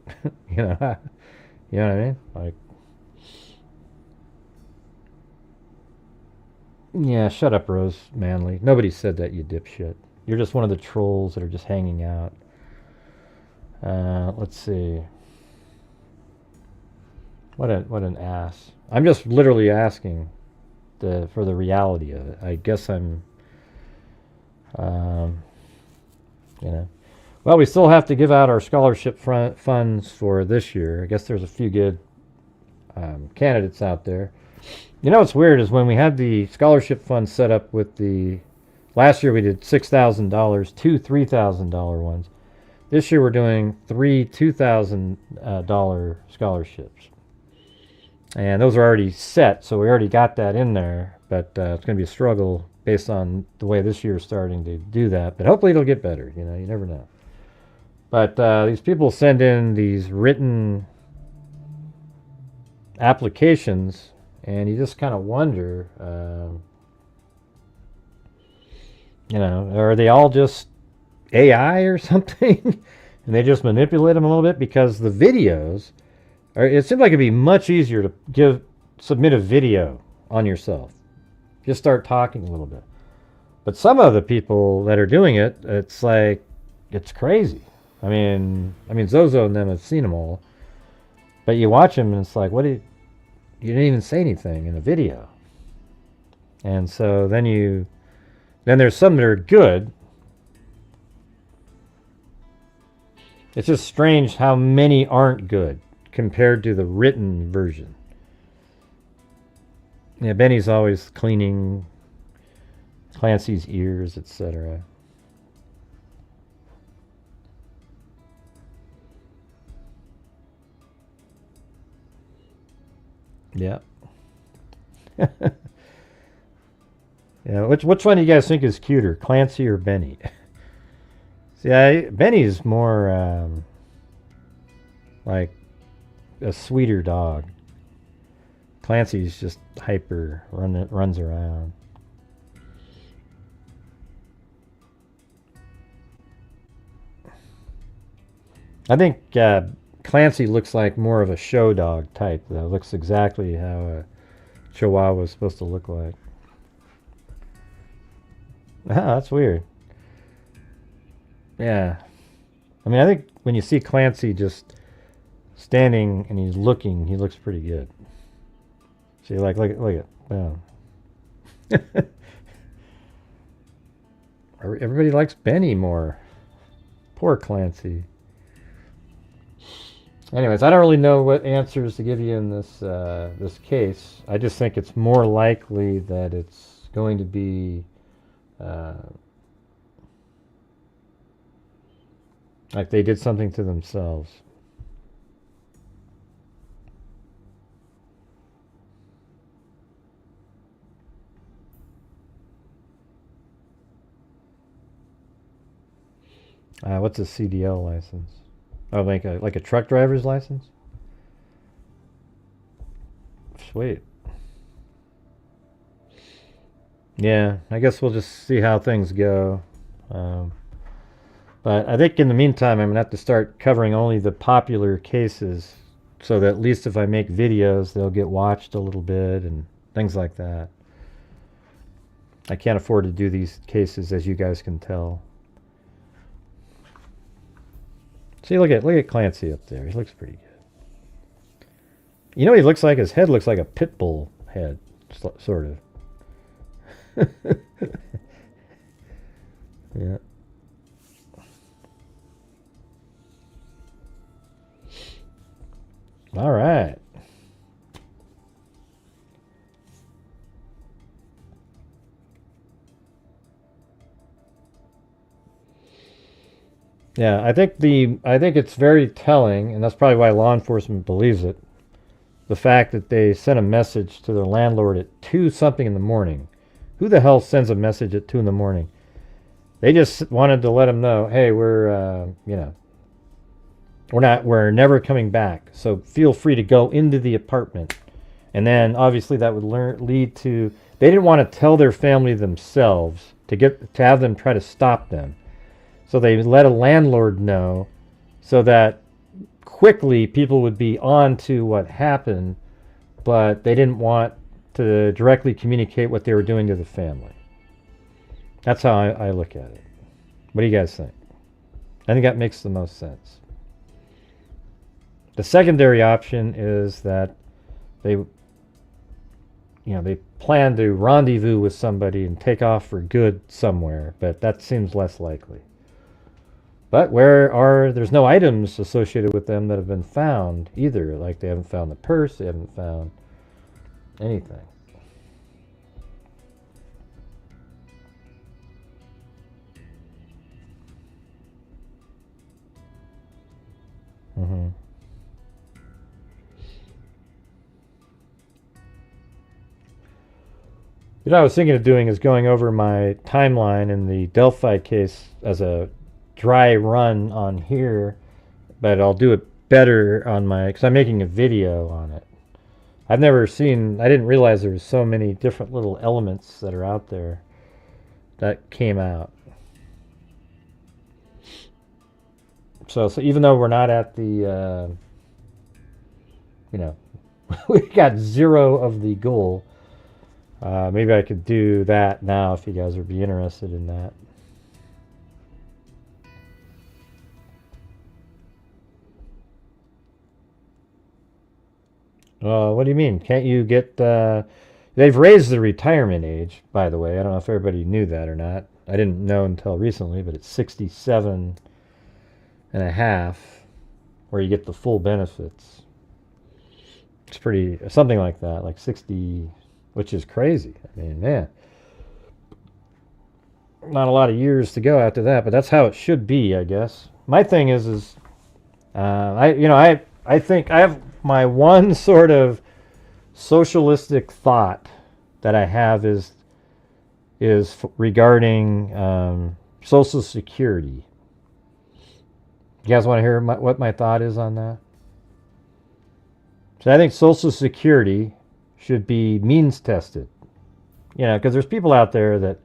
A: You know what I mean? Like, yeah, shut up, Rose Manley. Nobody said that, you dipshit. You're just one of the trolls that are just hanging out. Let's see. What an ass. I'm just literally asking for the reality of it. I guess I'm, you know. Well, we still have to give out our scholarship funds for this year. I guess there's a few good candidates out there. You know what's weird is when we had the scholarship fund set up with last year we did $6,000, two $3,000 ones. This year we're doing 3 $2,000 scholarships. And those are already set, so we already got that in there. But it's going to be a struggle based on the way this year is starting to do that. But hopefully it'll get better, you know, you never know. But these people send in these written applications, and you just kind of wonder, you know, are they all just AI or something? And they just manipulate them a little bit because the videos, it seems like it'd be much easier to give submit a video on yourself. Just start talking a little bit. But some of the people that are doing it, it's like, it's crazy. I mean, Zozo and them have seen them all. But you watch them and it's like, you didn't even say anything in a video. And so then there's some that are good. It's just strange how many aren't good compared to the written version. Yeah, Benny's always cleaning Clancy's ears, etc. Yeah. Yeah, which one do you guys think is cuter, Clancy or Benny? See, Benny's more like a sweeter dog. Clancy's just hyper, runs around. I think Clancy looks like more of a show dog type, though. Looks exactly how a Chihuahua is supposed to look like. Ah, that's weird. Yeah. I mean, I think when you see Clancy just standing and he's looking, he looks pretty good. See, like, look at, wow. Everybody likes Benny more. Poor Clancy. Anyways, I don't really know what answers to give you in this this case. I just think it's more likely that it's going to be like they did something to themselves. What's a CDL license? Oh, like a truck driver's license? Sweet. Yeah, I guess we'll just see how things go. But I think in the meantime, I'm going to have to start covering only the popular cases so that at least if I make videos, they'll get watched a little bit and things like that. I can't afford to do these cases, as you guys can tell. See, look at Clancy up there. He looks pretty good. You know what he looks like? His head looks like a pit bull head, sort of. Yeah. All right. Yeah, I think it's very telling, and that's probably why law enforcement believes it. The fact that they sent a message to their landlord at 2 something in the morning. Who the hell sends a message at 2 in the morning? They just wanted to let them know, hey, we're we're never coming back. So feel free to go into the apartment. And then obviously that would lead to, they didn't want to tell their family themselves to have them try to stop them. So they let a landlord know so that quickly people would be on to what happened, but they didn't want to directly communicate what they were doing to the family. That's how I look at it. What do you guys think? I think that makes the most sense. The secondary option is that they plan to rendezvous with somebody and take off for good somewhere, but that seems less likely. But there's no items associated with them that have been found either. Like they haven't found the purse, they haven't found anything. Mm-hmm. What I was thinking of doing is going over my timeline in the Delphi case as a dry run on here, but I'll do it better on because I'm making a video on it. I didn't realize there was so many different little elements that are out there that came out. So even though we're not at the, we got 0 of the goal. Maybe I could do that now if you guys would be interested in that. What do you mean? Can't you get... they've raised the retirement age, by the way. I don't know if everybody knew that or not. I didn't know until recently, but it's 67 and a half where you get the full benefits. It's pretty... something like that, like 60... which is crazy. I mean, man. Not a lot of years to go after that, but that's how it should be, I guess. My thing is I think I have my one sort of socialistic thought that I have is regarding Social Security. You guys want to hear what my thought is on that? So I think Social Security should be means tested. You know, because there's people out there that,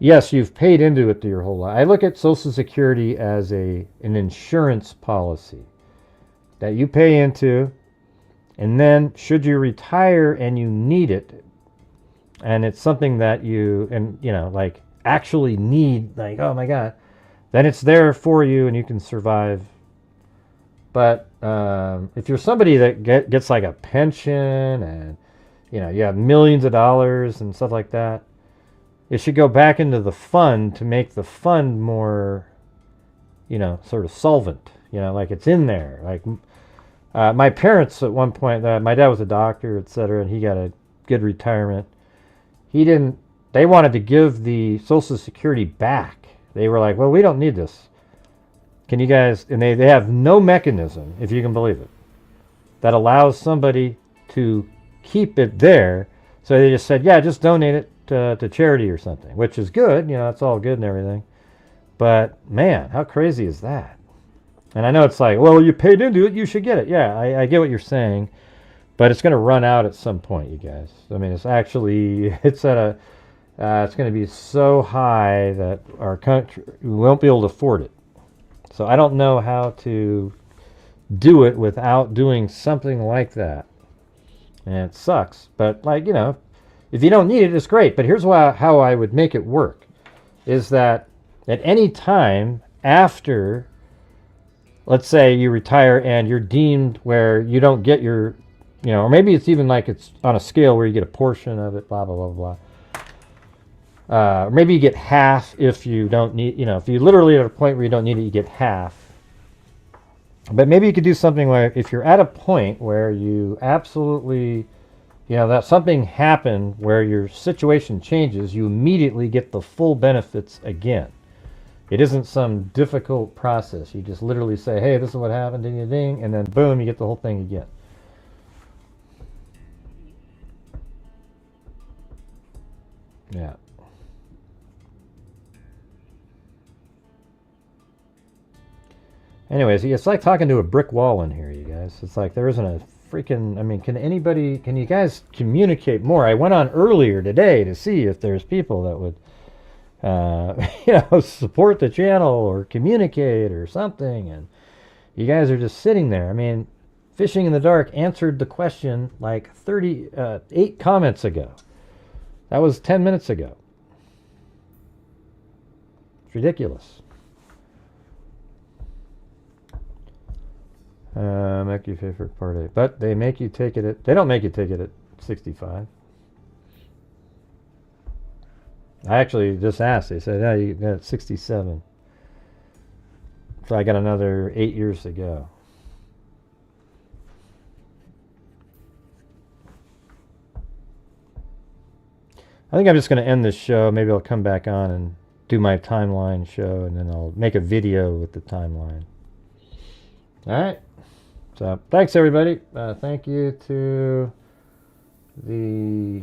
A: yes, you've paid into it your whole life. I look at Social Security as an insurance policy that you pay into, and then should you retire and you need it, and it's something that you, and you know, like actually need, like, oh my God, then it's there for you and you can survive. But if you're somebody that gets like a pension and, you know, you have millions of dollars and stuff like that, it should go back into the fund to make the fund more, you know, sort of solvent. You know, like it's in there. Like my parents at one point, my dad was a doctor, etc., and he got a good retirement. They wanted to give the Social Security back. They were like, well, we don't need this. Can you guys, and they have no mechanism, if you can believe it, that allows somebody to keep it there. So they just said, yeah, just donate it to charity or something, which is good. You know, it's all good and everything. But man, how crazy is that? And I know it's like, well, you paid into it, you should get it. Yeah, I get what you're saying, but it's going to run out at some point, you guys. I mean, it's at it's going to be so high that our country, we won't be able to afford it. So I don't know how to do it without doing something like that. And it sucks. But, like, you know, if you don't need it, it's great. But here's how I would make it work. Is that at any time after, let's say you retire and you're deemed where you don't get your, you know, or maybe it's even like it's on a scale where you get a portion of it, blah, blah, blah, blah. Or maybe you get half if you don't need, you know, if you literally at a point where you don't need it, you get half. But maybe you could do something where if you're at a point where you absolutely, you know, that something happened where your situation changes, you immediately get the full benefits again. It isn't some difficult process. You just literally say, hey, this is what happened, ding, ding, ding, and then boom, you get the whole thing again. Yeah. Anyways, it's like talking to a brick wall in here, you guys. It's like there isn't a freaking, I mean, can you guys communicate more? I went on earlier today to see if there's people that would, you know, support the channel or communicate or something, and you guys are just sitting there. I mean, Fishing in the Dark answered the question like 38 comments ago. That was 10 minutes ago. It's ridiculous. Make your favorite part 8. But they make you take it at, they don't make you take it at 65. I actually just asked. They said, no, you got it 67. So I got another 8 years to go. I think I'm just going to end this show. Maybe I'll come back on and do my timeline show, and then I'll make a video with the timeline. All right. So thanks, everybody. Thank you to the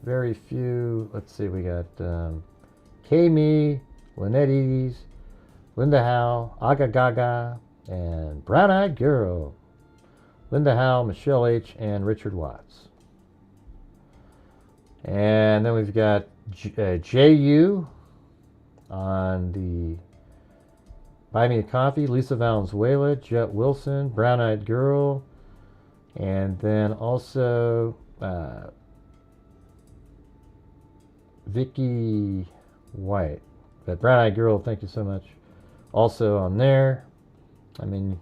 A: very few. Let's see. We got Kami, Lynette's, Linda Howe, Aga Gaga, and Brown Eyed Girl. Linda Howe, Michelle H., and Richard Watts. And then we've got J.U. on the Buy Me a Coffee, Lisa Valenzuela, Jet Wilson, Brown Eyed Girl, And then also Vicky White, that brown-eyed girl, thank you so much. Also on there. I mean,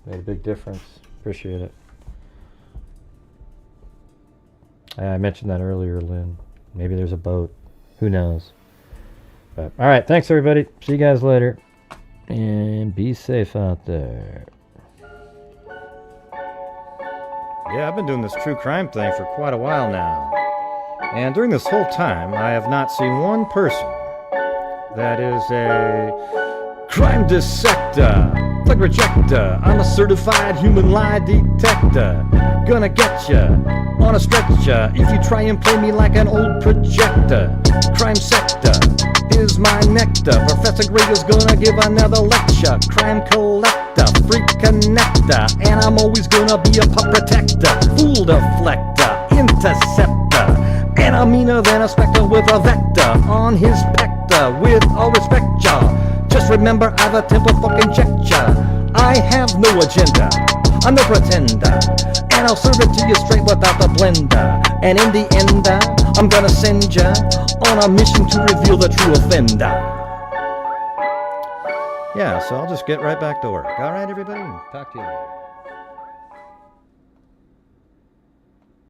A: made a big difference. Appreciate it. I mentioned that earlier, Lynn. Maybe there's a boat. Who knows? But, all right, thanks everybody. See you guys later. And be safe out there. Yeah, I've been doing this true crime thing for quite a while now. And during this whole time, I have not seen one person that is a crime dissector, thug rejector. I'm a certified human lie detector. Gonna get ya on a stretcher if you try and play me like an old projector. Crime sector is my nectar. Professor Gray is gonna give another lecture. Crime collector, freak connector, and I'm always gonna be a pup protector. Fool deflector, interceptor, and I'm meaner than a spectre with a vector on his pector. With all respect, y'all, just remember I've a temple fucking check ya. I have no agenda, I'm no pretender, and I'll serve it to you straight without the blender. And in the end, I'm gonna send ya on a mission to reveal the true offender. Yeah, so I'll just get right back to work. All right, everybody, talk to you later.